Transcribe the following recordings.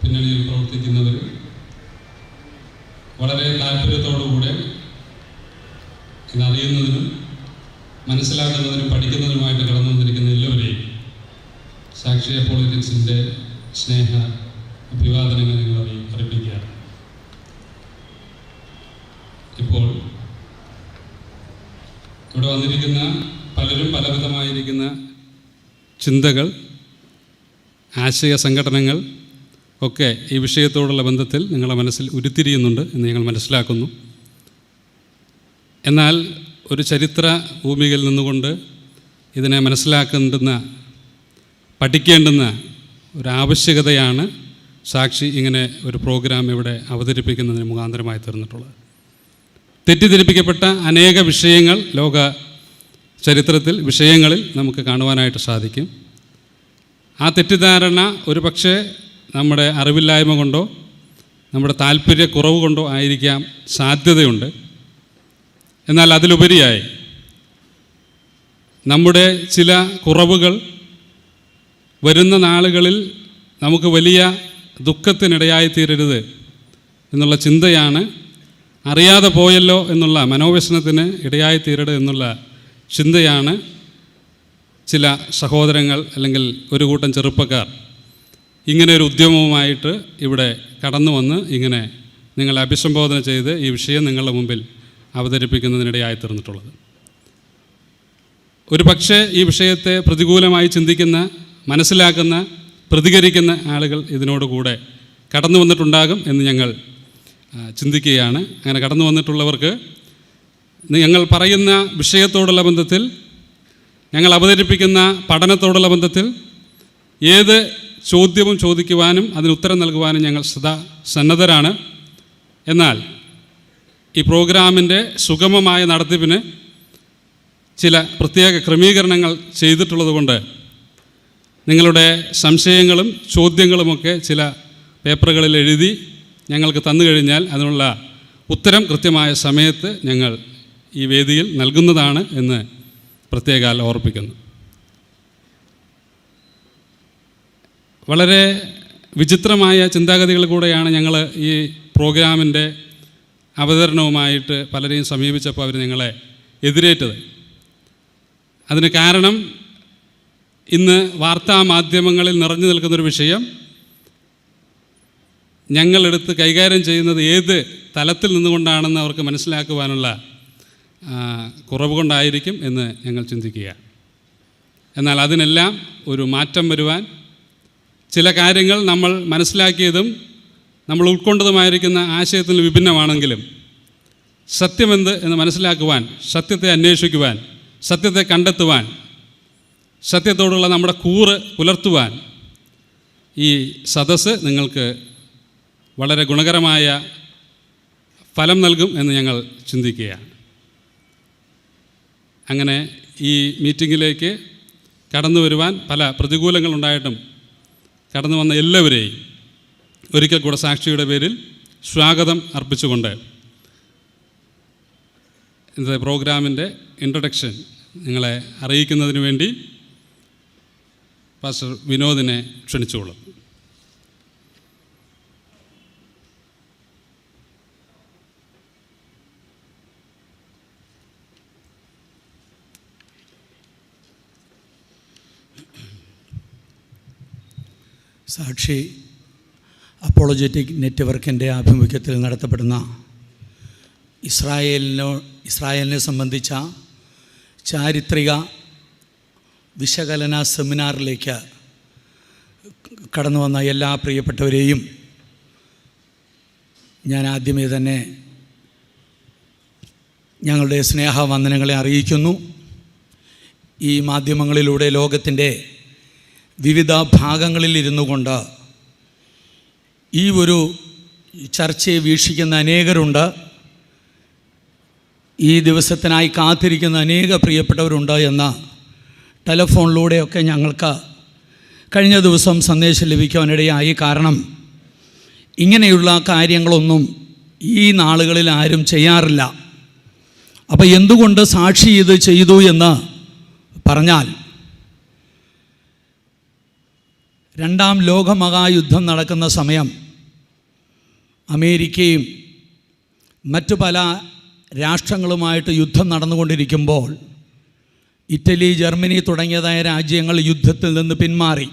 പിന്നണിയിൽ പ്രവർത്തിക്കുന്നവർ, വളരെ താല്പര്യത്തോടുകൂടെ ഇതറിയുന്നതിനും മനസ്സിലാക്കുന്നതിനും പഠിക്കുന്നതിനുമായിട്ട് കടന്നു വന്നിരിക്കുന്ന എല്ലാവരെയും സാക്ഷി അപ്പോളജറ്റിക്സിൻ്റെ സ്നേഹ അഭിവാദനങ്ങൾ നിങ്ങൾ അറിയിക്കുകയാണ്. ഇപ്പോൾ ഇവിടെ വന്നിരിക്കുന്ന പലരും പലവിധമായിരിക്കുന്ന ചിന്തകൾ, ആശയ സംഘടനകൾ ഒക്കെ ഈ വിഷയത്തോടുള്ള ബന്ധത്തിൽ നിങ്ങളുടെ മനസ്സിൽ ഉരുത്തിരിയുന്നുണ്ട് എന്ന് ഞങ്ങൾ മനസ്സിലാക്കുന്നു. എന്നാൽ ഒരു ചരിത്ര ഭൂമികയിൽ നിന്നുകൊണ്ട് ഇതിനെ മനസ്സിലാക്കേണ്ടുന്ന, പഠിക്കേണ്ടുന്ന ഒരാവശ്യകതയാണ് സാക്ഷി ഇങ്ങനെ ഒരു പ്രോഗ്രാം ഇവിടെ അവതരിപ്പിക്കുന്നതിന് മുഖാന്തരമായി തീർന്നിട്ടുള്ളത്. തെറ്റിദ്ധരിപ്പിക്കപ്പെട്ട അനേക വിഷയങ്ങൾ ലോക ചരിത്രത്തിൽ വിഷയങ്ങളിൽ നമുക്ക് കാണുവാനായിട്ട് സാധിക്കും. ആ തെറ്റിദ്ധാരണ ഒരു പക്ഷേ നമ്മുടെ അറിവില്ലായ്മ കൊണ്ടോ നമ്മുടെ താല്പര്യക്കുറവ് കൊണ്ടോ ആയിരിക്കാം സാധ്യതയുണ്ട്. എന്നാൽ അതിലുപരിയായി നമ്മുടെ ചില കുറവുകൾ വരുന്ന നാളുകളിൽ നമുക്ക് വലിയ ദുഃഖത്തിനിടയായി തീരരുത് എന്നുള്ള ചിന്തയാണ്, അറിയാതെ പോയല്ലോ എന്നുള്ള മനോവ്യസനത്തിന് ഇടയായി തീരരുത് എന്നുള്ള ചിന്തയാണ് ചില സഹോദരങ്ങൾ അല്ലെങ്കിൽ ഒരു കൂട്ടം ചെറുപ്പക്കാർ ഇങ്ങനെ ഒരു ഉദ്യമവുമായിട്ട് ഇവിടെ കടന്നു വന്ന് ഇങ്ങനെ നിങ്ങളെ അഭിസംബോധന ചെയ്ത് ഈ വിഷയം നിങ്ങളുടെ മുമ്പിൽ അവതരിപ്പിക്കുന്നതിനിടയായി തീർന്നിട്ടുള്ളത്. ഒരു പക്ഷേ ഈ വിഷയത്തെ പ്രതികൂലമായി ചിന്തിക്കുന്ന, മനസ്സിലാക്കുന്ന, പ്രതികരിക്കുന്ന ആളുകൾ ഇതിനോടുകൂടെ കടന്നു വന്നിട്ടുണ്ടാകും എന്ന് ഞങ്ങൾ ചിന്തിക്കുകയാണ്. അങ്ങനെ കടന്നു വന്നിട്ടുള്ളവർക്ക് ഞങ്ങൾ പറയുന്ന വിഷയത്തോടുള്ള ബന്ധത്തിൽ, ഞങ്ങൾ അവതരിപ്പിക്കുന്ന പഠനത്തോടുള്ള ബന്ധത്തിൽ ഏത് ചോദ്യവും ചോദിക്കുവാനും അതിന് ഉത്തരം നൽകുവാനും ഞങ്ങൾ സദാ സന്നദ്ധരാണ്. എന്നാൽ ഈ പ്രോഗ്രാമിൻ്റെ സുഗമമായ നടത്തിപ്പിന് ചില പ്രത്യേക ക്രമീകരണങ്ങൾ ചെയ്തിട്ടുള്ളത് കൊണ്ട് നിങ്ങളുടെ സംശയങ്ങളും ചോദ്യങ്ങളുമൊക്കെ ചില പേപ്പറുകളിൽ എഴുതി ഞങ്ങൾക്ക് തന്നു കഴിഞ്ഞാൽ അതിനുള്ള ഉത്തരം കൃത്യമായ സമയത്ത് ഞങ്ങൾ ഈ വേദിയിൽ നൽകുന്നതാണ് എന്ന് പ്രത്യേകം ഓർപ്പിക്കുന്നു. വളരെ വിചിത്രമായ ചിന്താഗതികൾ കൂടെയാണ് ഞങ്ങൾ ഈ പ്രോഗ്രാമിൻ്റെ അവതരണവുമായിട്ട് പലരെയും സമീപിച്ചപ്പോൾ അവർ ഞങ്ങളെ എതിരേറ്റത്. അതിന് കാരണം ഇന്ന് വാർത്താ മാധ്യമങ്ങളിൽ നിറഞ്ഞു നിൽക്കുന്നൊരു വിഷയം ഞങ്ങളെടുത്ത് കൈകാര്യം ചെയ്യുന്നത് ഏത് തലത്തിൽ നിന്നുകൊണ്ടാണെന്ന് അവർക്ക് മനസ്സിലാക്കുവാനുള്ള കുറവ് കൊണ്ടായിരിക്കും എന്ന് ഞങ്ങൾ ചിന്തിക്കുക. എന്നാൽ അതിനെല്ലാം ഒരു മാറ്റം വരുവാൻ, ചില കാര്യങ്ങൾ നമ്മൾ മനസ്സിലാക്കിയതും നമ്മൾ ഉൾക്കൊണ്ടതുമായിരിക്കുന്ന ആശയത്തിൽ വിഭിന്നമാണെങ്കിലും സത്യമെന്ത് എന്ന് മനസ്സിലാക്കുവാൻ, സത്യത്തെ അന്വേഷിക്കുവാൻ, സത്യത്തെ കണ്ടെത്തുവാൻ, സത്യത്തോടുള്ള നമ്മുടെ കൂറ് പുലർത്തുവാൻ ഈ സദസ്സ് നിങ്ങൾക്ക് വളരെ ഗുണകരമായ ഫലം നൽകും എന്ന് ഞങ്ങൾ ചിന്തിക്കുകയാണ്. അങ്ങനെ ഈ മീറ്റിങ്ങിലേക്ക് കടന്നു വരുവാൻ പല പ്രതികൂലങ്ങളുണ്ടായിട്ടും കടന്നു വന്ന എല്ലാവരെയും ഒരിക്കൽ കൂടെ സാക്ഷിയുടെ പേരിൽ സ്വാഗതം അർപ്പിച്ചുകൊണ്ട് ഇന്നത്തെ പ്രോഗ്രാമിൻ്റെ ഇൻട്രൊഡക്ഷൻ നിങ്ങളെ അറിയിക്കുന്നതിന് വേണ്ടി പാസ്റ്റർ വിനോദിനെ ക്ഷണിച്ചുകൊള്ളും. സാക്ഷി അപ്പോളജറ്റിക് നെറ്റ്വർക്കിൻ്റെ ആഭിമുഖ്യത്തിൽ നടത്തപ്പെടുന്ന ഇസ്രായേലിനെ സംബന്ധിച്ച ചാരിത്രിക വിശകലന സെമിനാറിലേക്ക് കടന്നു വന്ന എല്ലാ പ്രിയപ്പെട്ടവരെയും ഞാൻ ആദ്യമേ തന്നെ ഞങ്ങളുടെ സ്നേഹവന്ദനങ്ങളെ അറിയിക്കുന്നു. ഈ മാധ്യമങ്ങളിലൂടെ ലോകത്തിൻ്റെ വിവിധ ഭാഗങ്ങളിൽ ഇരുന്നു കൊണ്ട് ഈ ഒരു ചർച്ചയെ വീക്ഷിക്കുന്ന അനേകരുണ്ട്. ഈ ദിവസത്തിനായി കാത്തിരിക്കുന്ന അനേക പ്രിയപ്പെട്ടവരുണ്ട് എന്ന് ടെലഫോണിലൂടെയൊക്കെ ഞങ്ങൾക്ക് കഴിഞ്ഞ ദിവസം സന്ദേശം ലഭിക്കാനിടയായി. കാരണം ഇങ്ങനെയുള്ള കാര്യങ്ങളൊന്നും ഈ നാളുകളിൽ ആരും ചെയ്യാറില്ല. അപ്പോൾ എന്തുകൊണ്ട് സാക്ഷി ഇത് ചെയ്തു എന്ന് പറഞ്ഞാൽ, രണ്ടാം ലോകമഹായുദ്ധം നടക്കുന്ന സമയം അമേരിക്കയും മറ്റു പല രാഷ്ട്രങ്ങളുമായിട്ട് യുദ്ധം നടന്നുകൊണ്ടിരിക്കുമ്പോൾ ഇറ്റലി, ജർമ്മനി തുടങ്ങിയതായ രാജ്യങ്ങൾ യുദ്ധത്തിൽ നിന്ന് പിന്മാറി.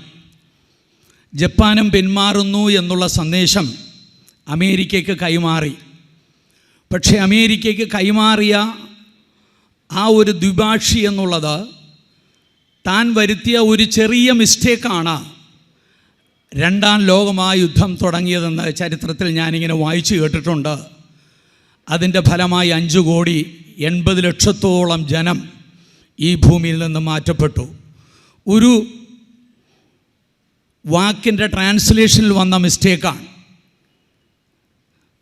ജപ്പാനും പിന്മാറുന്നു എന്നുള്ള സന്ദേശം അമേരിക്കയ്ക്ക് കൈമാറി. പക്ഷേ അമേരിക്കയ്ക്ക് കൈമാറിയ ആ ഒരു ദ്വിഭാഷി എന്നുള്ളത് താൻ വരുത്തിയ ഒരു ചെറിയ മിസ്റ്റേക്കാണ് രണ്ടാം ലോകമഹായുദ്ധം തുടങ്ങിയതെന്ന് ചരിത്രത്തിൽ ഞാനിങ്ങനെ വായിച്ചു കേട്ടിട്ടുണ്ട്. അതിൻ്റെ ഫലമായി 5,80,00,000 ജനം ഈ ഭൂമിയിൽ നിന്ന് മാറ്റപ്പെട്ടു. ഒരു വാക്കിൻ്റെ ട്രാൻസ്ലേഷനിൽ വന്ന മിസ്റ്റേക്കാണ്.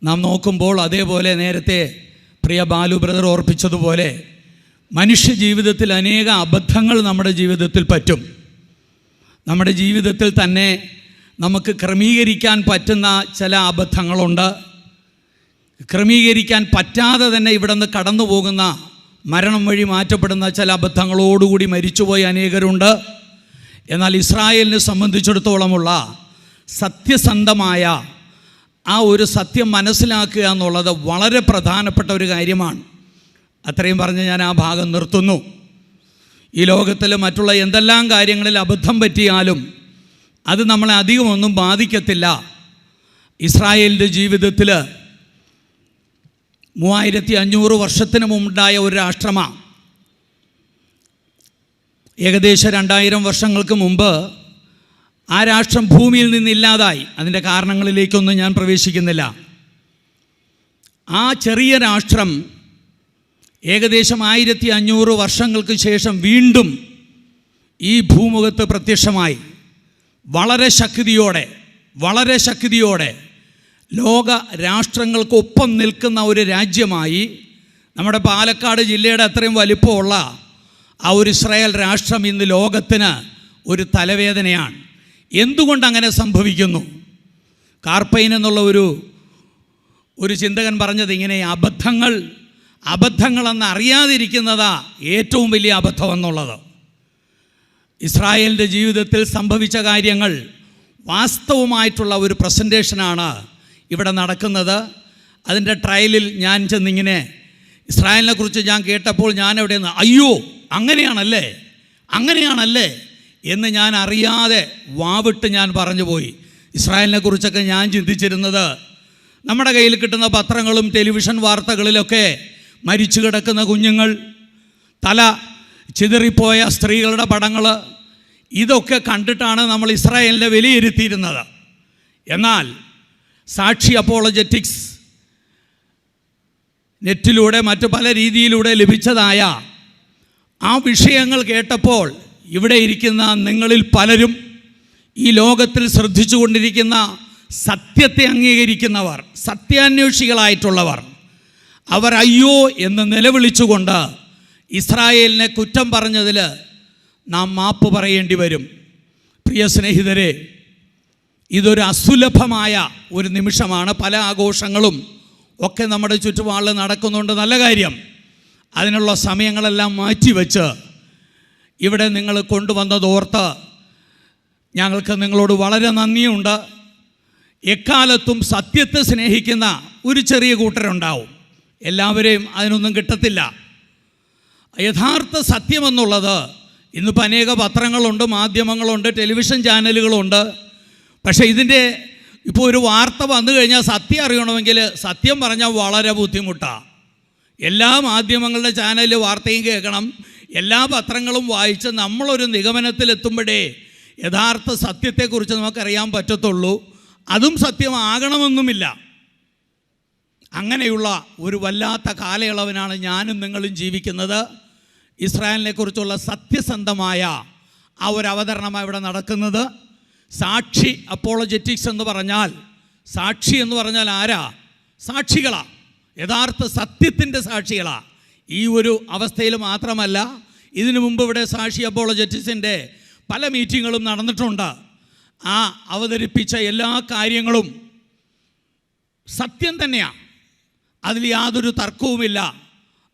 നാം നോക്കുമ്പോൾ അതേപോലെ നേരത്തെ പ്രിയ ബാലു ബ്രദർ ഓർപ്പിച്ചതുപോലെ മനുഷ്യ ജീവിതത്തിൽ അനേക അബദ്ധങ്ങൾ നമ്മുടെ ജീവിതത്തിൽ പറ്റും. നമ്മുടെ ജീവിതത്തിൽ തന്നെ നമുക്ക് ക്രമീകരിക്കാൻ പറ്റുന്ന ചില അബദ്ധങ്ങളുണ്ട്. ക്രമീകരിക്കാൻ പറ്റാതെ തന്നെ ഇവിടെ നിന്ന് കടന്നു പോകുന്ന, മരണം വഴി മാറ്റപ്പെടുന്ന ചില അബദ്ധങ്ങളോടുകൂടി മരിച്ചുപോയ അനേകരുണ്ട്. എന്നാൽ ഇസ്രായേലിനെ സംബന്ധിച്ചിടത്തോളമുള്ള സത്യസന്ധമായ ആ ഒരു സത്യം മനസ്സിലാക്കുക എന്നുള്ളത് വളരെ പ്രധാനപ്പെട്ട ഒരു കാര്യമാണ്. അത്രയും പറഞ്ഞ് ഞാൻ ആ ഭാഗം നിർത്തുന്നു. ഈ ലോകത്തിൽ മറ്റുള്ള എന്തെല്ലാം കാര്യങ്ങളിൽ അബദ്ധം പറ്റിയാലും അത് നമ്മളെ അധികമൊന്നും ബാധിക്കത്തില്ല. ഇസ്രായേലിൻ്റെ ജീവിതത്തിൽ 3500 വർഷത്തിന് മുമ്പുണ്ടായ ഒരു രാഷ്ട്രമാണ്. ഏകദേശം 2000 വർഷങ്ങൾക്ക് മുമ്പ് ആ രാഷ്ട്രം ഭൂമിയിൽ നിന്നില്ലാതായി. അതിൻ്റെ കാരണങ്ങളിലേക്കൊന്നും ഞാൻ പ്രവേശിക്കുന്നില്ല. ആ ചെറിയ രാഷ്ട്രം ഏകദേശം 1500 വർഷങ്ങൾക്ക് ശേഷം വീണ്ടും ഈ ഭൂമുഖത്ത് പ്രത്യക്ഷമായി. വളരെ ശക്തിയോടെ ലോക രാഷ്ട്രങ്ങൾക്കൊപ്പം നിൽക്കുന്ന ഒരു രാജ്യമായി നമ്മുടെ പാലക്കാട് ജില്ലയുടെ അത്രയും വലിപ്പമുള്ള ആ ഒരു ഇസ്രായേൽ രാഷ്ട്രം ഇന്ന് ലോകത്തിന് ഒരു തലവേദനയാണ്. എന്തുകൊണ്ടങ്ങനെ സംഭവിക്കുന്നു? കാർപ്പൈൻ എന്നുള്ള ഒരു ചിന്തകൻ പറഞ്ഞത് ഇങ്ങനെ, അബദ്ധങ്ങളെന്ന് അറിയാതിരിക്കുന്നതാ ഏറ്റവും വലിയ അബദ്ധമെന്നുള്ളത്. ഇസ്രായേലിൻ്റെ ജീവിതത്തിൽ സംഭവിച്ച കാര്യങ്ങൾ വാസ്തവമായിട്ടുള്ള ഒരു പ്രസൻറ്റേഷനാണ് ഇവിടെ നടക്കുന്നത്. അതിൻ്റെ ട്രയലിൽ ഞാൻ ചെന്നിങ്ങനെ ഇസ്രായേലിനെ കുറിച്ച് ഞാൻ കേട്ടപ്പോൾ ഞാൻ എവിടെ നിന്ന് അയ്യോ അങ്ങനെയാണല്ലേ എന്ന് ഞാൻ അറിയാതെ വാവിട്ട് ഞാൻ പറഞ്ഞു പോയി. ഇസ്രായേലിനെ കുറിച്ചൊക്കെ ഞാൻ ചിന്തിച്ചിരുന്നത് നമ്മുടെ കയ്യിൽ കിട്ടുന്ന പത്രങ്ങളും ടെലിവിഷൻ വാർത്തകളിലൊക്കെ മരിച്ചു കിടക്കുന്ന കുഞ്ഞുങ്ങൾ, തല ചിതറിപ്പോയ സ്ത്രീകളുടെ പടങ്ങൾ, ഇതൊക്കെ കണ്ടിട്ടാണ് നമ്മൾ ഇസ്രായേലിനെ വിലയിരുത്തിയിരുന്നത്. എന്നാൽ സാക്ഷി അപ്പോളജറ്റിക്സ് നെറ്റിലൂടെ മറ്റു പല രീതിയിലൂടെ ലഭിച്ചതായ ആ വിഷയങ്ങൾ കേട്ടപ്പോൾ ഇവിടെ ഇരിക്കുന്ന നിങ്ങളിൽ പലരും, ഈ ലോകത്തിൽ ശ്രദ്ധിച്ചു കൊണ്ടിരിക്കുന്ന സത്യത്തെ അംഗീകരിക്കുന്നവർ, സത്യാന്വേഷികളായിട്ടുള്ളവർ, അവർ അയ്യോ എന്ന് നിലവിളിച്ചുകൊണ്ട് ഇസ്രായേലിനെ കുറ്റം പറഞ്ഞതിൽ നാം മാപ്പ് പറയേണ്ടി വരും. പ്രിയ സ്നേഹിതരെ, ഇതൊരു അസുലഭമായ ഒരു നിമിഷമാണ്. പല ആഘോഷങ്ങളും ഒക്കെ നമ്മുടെ ചുറ്റുപാടിൽ നടക്കുന്നുണ്ട്, നല്ല കാര്യം. അതിനുള്ള സമയങ്ങളെല്ലാം മാറ്റിവെച്ച് ഇവിടെ നിങ്ങൾ കൊണ്ടുവന്നതോർത്ത് ഞങ്ങൾക്ക് നിങ്ങളോട് വളരെ നന്ദിയുണ്ട്. എക്കാലത്തും സത്യത്തെ സ്നേഹിക്കുന്ന ഒരു ചെറിയ കൂട്ടരുണ്ടാവും. എല്ലാവരെയും അതിനൊന്നും കിട്ടത്തില്ല. യഥാർത്ഥ സത്യമെന്നുള്ളത് ഇന്നിപ്പോൾ അനേക പത്രങ്ങളുണ്ട്, മാധ്യമങ്ങളുണ്ട്, ടെലിവിഷൻ ചാനലുകളുണ്ട്. പക്ഷേ ഇതിൻ്റെ ഇപ്പോൾ ഒരു വാർത്ത വന്നു കഴിഞ്ഞാൽ സത്യം അറിയണമെങ്കിൽ സത്യം പറഞ്ഞാൽ വളരെ ബുദ്ധിമുട്ടാണ്. എല്ലാ മാധ്യമങ്ങളുടെ ചാനലിൽ വാർത്തയും കേൾക്കണം, എല്ലാ പത്രങ്ങളും വായിച്ച് നമ്മളൊരു നിഗമനത്തിലെത്തുമ്പോഴേ യഥാർത്ഥ സത്യത്തെക്കുറിച്ച് നമുക്കറിയാൻ പറ്റത്തുള്ളൂ. അതും സത്യമാകണമെന്നുമില്ല. അങ്ങനെയുള്ള ഒരു വല്ലാത്ത കാലയളവിനാണ് ഞാനും നിങ്ങളും ജീവിക്കുന്നത്. ഇസ്രായേലിനെക്കുറിച്ചുള്ള സത്യസന്ധമായ ആ ഒരു അവതരണമാണ് ഇവിടെ നടക്കുന്നത്. സാക്ഷി അപ്പോളജറ്റിക്സ് എന്ന് പറഞ്ഞാൽ, സാക്ഷി എന്ന് പറഞ്ഞാൽ ആരാ? സാക്ഷികളാണ്, യഥാർത്ഥ സത്യത്തിൻ്റെ സാക്ഷികളാണ്. ഈ ഒരു അവസ്ഥയിൽ മാത്രമല്ല, ഇതിനു മുമ്പ് ഇവിടെ സാക്ഷി അപ്പോളജറ്റിക്സിൻ്റെ പല മീറ്റിങ്ങുകളും നടന്നിട്ടുണ്ട്. ആ അവതരിപ്പിച്ച എല്ലാ കാര്യങ്ങളും സത്യം തന്നെയാണ്, അതിൽ യാതൊരു തർക്കവുമില്ല.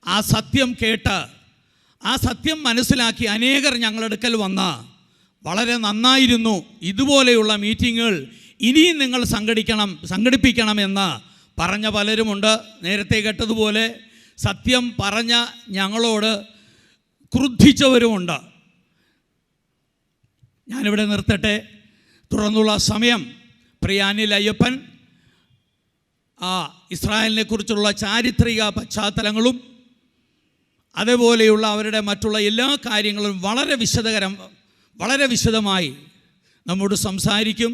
ആ സത്യം കേട്ട്, ആ സത്യം മനസ്സിലാക്കി അനേകർ ഞങ്ങളടുക്കൽ വന്ന് വളരെ നന്നായിരുന്നു, ഇതുപോലെയുള്ള മീറ്റിങ്ങുകൾ ഇനിയും നിങ്ങൾ സംഘടിപ്പിക്കണമെന്ന് പറഞ്ഞ പലരുമുണ്ട്. നേരത്തെ കേട്ടതുപോലെ സത്യം പറഞ്ഞ ഞങ്ങളോട് ക്രുദ്ധിച്ചവരുമുണ്ട്. ഞാനിവിടെ നിർത്തട്ടെ. തുടർന്നുള്ള സമയം പ്രിയ അനിൽ അയ്യപ്പൻ ഇസ്രായേലിനെ കുറിച്ചുള്ള ചാരിത്രിക പശ്ചാത്തലങ്ങളും അതേപോലെയുള്ള അവരുടെ മറ്റുള്ള എല്ലാ കാര്യങ്ങളും വളരെ വിശദമായി നമ്മോട് സംസാരിക്കും.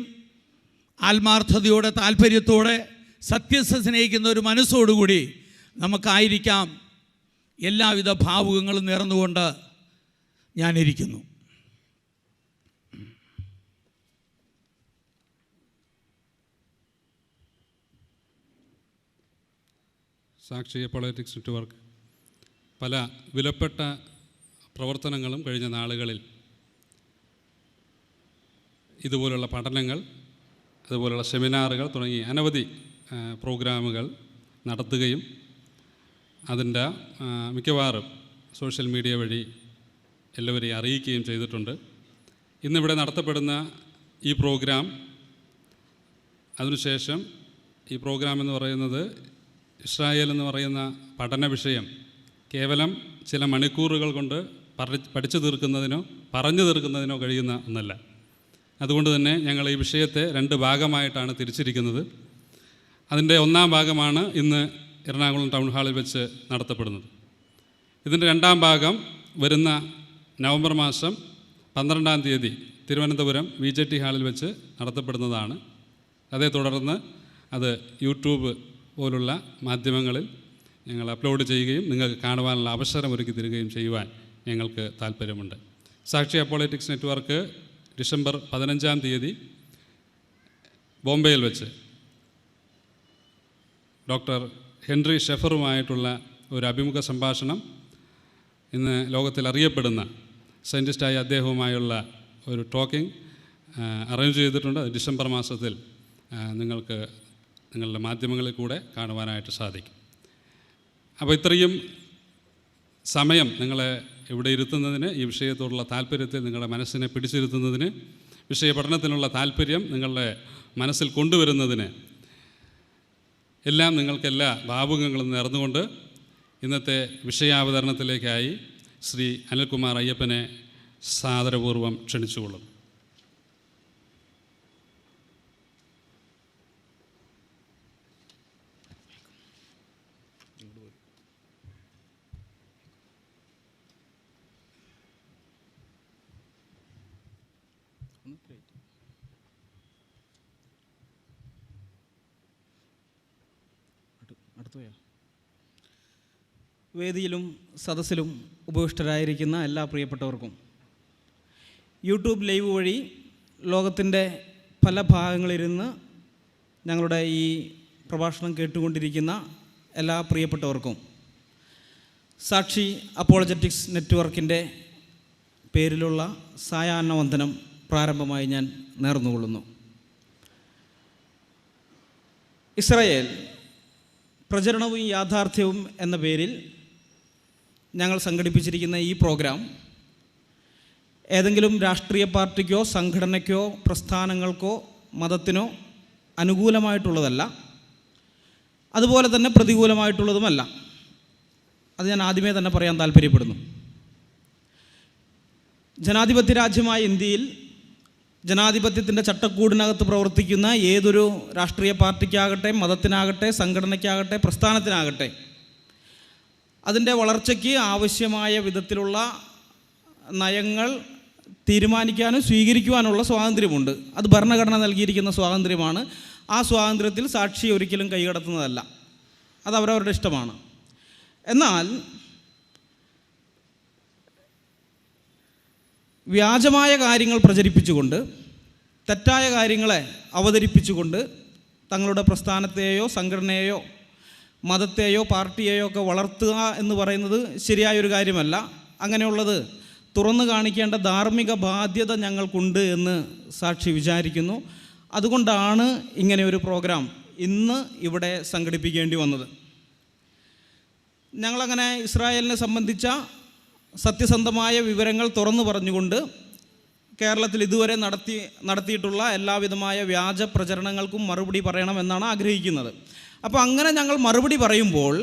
ആത്മാർത്ഥതയോടെ, താല്പര്യത്തോടെ, സത്യത്തെ സ്നേഹിക്കുന്ന ഒരു മനസ്സോടുകൂടി നമുക്കായിരിക്കാം. എല്ലാവിധ ഭാവുകങ്ങളും നേർന്നുകൊണ്ട് ഞാനിരിക്കുന്നു. സാക്ഷി പൊളിറ്റിക്സ് നെറ്റ്വർക്ക് പല വിലപ്പെട്ട പ്രവർത്തനങ്ങളും കഴിഞ്ഞ നാളുകളിൽ ഇതുപോലുള്ള പഠനങ്ങൾ, അതുപോലുള്ള സെമിനാറുകൾ തുടങ്ങി അനവധി പ്രോഗ്രാമുകൾ നടത്തുകയും അതിൻ്റെ മിക്കവാറും സോഷ്യൽ മീഡിയ വഴി എല്ലാവരെയും അറിയിക്കുകയും ചെയ്തിട്ടുണ്ട്. ഇന്നിവിടെ നടത്തപ്പെടുന്ന ഈ പ്രോഗ്രാം, അതിനുശേഷം ഈ പ്രോഗ്രാം എന്ന് പറയുന്നത് ഇസ്രായേൽ എന്ന് പറയുന്ന പഠന വിഷയം കേവലം ചില മണിക്കൂറുകൾ കൊണ്ട് പഠിച്ചു തീർക്കുന്നതിനോ പറഞ്ഞു തീർക്കുന്നതിനോ കഴിയുന്ന ഒന്നല്ല. അതുകൊണ്ട് തന്നെ ഞങ്ങൾ ഈ വിഷയത്തെ 2 ഭാഗമായിട്ടാണ് തിരിച്ചിരിക്കുന്നത്. അതിൻ്റെ 1-ാം ഭാഗമാണ് ഇന്ന് എറണാകുളം ടൗൺ ഹാളിൽ വെച്ച് നടത്തപ്പെടുന്നത്. ഇതിൻ്റെ 2-ാം ഭാഗം വരുന്ന നവംബർ മാസം 12-ാം തീയതി തിരുവനന്തപുരം VJT ഹാളിൽ വെച്ച് നടത്തപ്പെടുന്നതാണ്. അതേ തുടർന്ന് അത് യൂട്യൂബ് പോലുള്ള മാധ്യമങ്ങളിൽ ഞങ്ങൾ അപ്ലോഡ് ചെയ്യുകയും നിങ്ങൾക്ക് കാണുവാനുള്ള അവസരം ഒരുക്കി തരികയും ചെയ്യുവാൻ ഞങ്ങൾക്ക് താല്പര്യമുണ്ട്. സാക്ഷി പൊളിറ്റിക്സ് നെറ്റ്വർക്ക് ഡിസംബർ 15-ാം തീയതി ബോംബെയിൽ വെച്ച് ഡോക്ടർ ഹെൻറി ഷെഫറുമായിട്ടുള്ള ഒരു അഭിമുഖ സംഭാഷണം, ഇന്ന് ലോകത്തിൽ അറിയപ്പെടുന്ന സയൻറ്റിസ്റ്റായ അദ്ദേഹവുമായുള്ള ഒരു ടോക്കിംഗ് അറേഞ്ച് ചെയ്തിട്ടുണ്ട്. ഡിസംബർ മാസത്തിൽ നിങ്ങൾക്ക് നിങ്ങളുടെ മാധ്യമങ്ങളിൽ കൂടെ കാണുവാനായിട്ട് സാധിക്കും. അപ്പോൾ ഇത്രയും സമയം നിങ്ങളെ ഇവിടെ ഇരുത്തുന്നതിന്, ഈ വിഷയത്തോടുള്ള താല്പര്യത്തിൽ നിങ്ങളുടെ മനസ്സിനെ പിടിച്ചിരുത്തുന്നതിന്, വിഷയപഠനത്തിനുള്ള താല്പര്യം നിങ്ങളുടെ മനസ്സിൽ കൊണ്ടുവരുന്നതിന് എല്ലാം നിങ്ങൾക്കെല്ലാ ഭാവുകങ്ങളും നേർന്നുകൊണ്ട് ഇന്നത്തെ വിഷയാവതരണത്തിലേക്കായി ശ്രീ അനിൽകുമാർ അയ്യപ്പനെ സാദരപൂർവ്വം ക്ഷണിച്ചുകൊള്ളുന്നു. വേദിയിലും സദസ്സിലും ഉപവിഷ്ടരായിരിക്കുന്ന എല്ലാ പ്രിയപ്പെട്ടവർക്കും യൂട്യൂബ് ലൈവ് വഴി ലോകത്തിൻ്റെ പല ഭാഗങ്ങളിലിരുന്ന് ഞങ്ങളുടെ ഈ പ്രഭാഷണം കേട്ടുകൊണ്ടിരിക്കുന്ന എല്ലാ പ്രിയപ്പെട്ടവർക്കും സാക്ഷി അപ്പോളജറ്റിക്സ് നെറ്റ്വർക്കിൻ്റെ പേരിലുള്ള സായാഹ്ന വന്ദനം പ്രാരംഭമായി ഞാൻ നേർന്നുകൊള്ളുന്നു. ഇസ്രായേൽ പ്രചരണവും യാഥാർത്ഥ്യവും എന്ന പേരിൽ ഞങ്ങൾ സംഘടിപ്പിച്ചിരിക്കുന്ന ഈ പ്രോഗ്രാം ഏതെങ്കിലും രാഷ്ട്രീയ പാർട്ടിക്കോ സംഘടനയ്ക്കോ പ്രസ്ഥാനങ്ങൾക്കോ മതത്തിനോ അനുകൂലമായിട്ടുള്ളതല്ല, അതുപോലെ തന്നെ പ്രതികൂലമായിട്ടുള്ളതുമല്ല. അത് ഞാൻ ആദ്യമേ തന്നെ പറയാൻ താല്പര്യപ്പെടുന്നു. ജനാധിപത്യ രാജ്യമായ ഇന്ത്യയിൽ ജനാധിപത്യത്തിൻ്റെ ചട്ടക്കൂടിനകത്ത് പ്രവർത്തിക്കുന്ന ഏതൊരു രാഷ്ട്രീയ പാർട്ടിക്കാകട്ടെ, മതത്തിനാകട്ടെ, സംഘടനയ്ക്കാകട്ടെ, പ്രസ്ഥാനത്തിനാകട്ടെ, അതിൻ്റെ വളർച്ചയ്ക്ക് ആവശ്യമായ വിധത്തിലുള്ള നയങ്ങൾ തീരുമാനിക്കാനും സ്വീകരിക്കുവാനുള്ള സ്വാതന്ത്ര്യമുണ്ട്. അത് ഭരണഘടന നൽകിയിരിക്കുന്ന സ്വാതന്ത്ര്യമാണ്. ആ സ്വാതന്ത്ര്യത്തിൽ സാക്ഷി ഒരിക്കലും കൈകടത്തുന്നതല്ല. അത് അവരവരുടെ ഇഷ്ടമാണ്. എന്നാൽ വ്യാജമായ കാര്യങ്ങൾ പ്രചരിപ്പിച്ചുകൊണ്ട്, തെറ്റായ കാര്യങ്ങളെ അവതരിപ്പിച്ചുകൊണ്ട് തങ്ങളുടെ പ്രസ്ഥാനത്തെയോ സംഘടനയെയോ മതത്തെയോ പാർട്ടിയെയോ ഒക്കെ വളർത്തുക എന്ന് പറയുന്നത് ശരിയായൊരു കാര്യമല്ല. അങ്ങനെയുള്ളത് തുറന്നു കാണിക്കേണ്ട ധാർമ്മിക ബാധ്യത ഞങ്ങൾക്കുണ്ട് എന്ന് സാക്ഷി വിചാരിക്കുന്നു. അതുകൊണ്ടാണ് ഇങ്ങനെ ഒരു പ്രോഗ്രാം ഇന്ന് ഇവിടെ സംഘടിപ്പിക്കേണ്ടി വന്നത്. ഞങ്ങളങ്ങനെ ഇസ്രായേലിനെ സംബന്ധിച്ച സത്യസന്ധമായ വിവരങ്ങൾ തുറന്നു പറഞ്ഞുകൊണ്ട് കേരളത്തിൽ ഇതുവരെ നടത്തിയിട്ടുള്ള എല്ലാവിധമായ വ്യാജ പ്രചരണങ്ങൾക്കും മറുപടി പറയണമെന്നാണ് ആഗ്രഹിക്കുന്നത്. അപ്പോൾ അങ്ങനെ ഞങ്ങൾ മറുപടി പറയുമ്പോൾ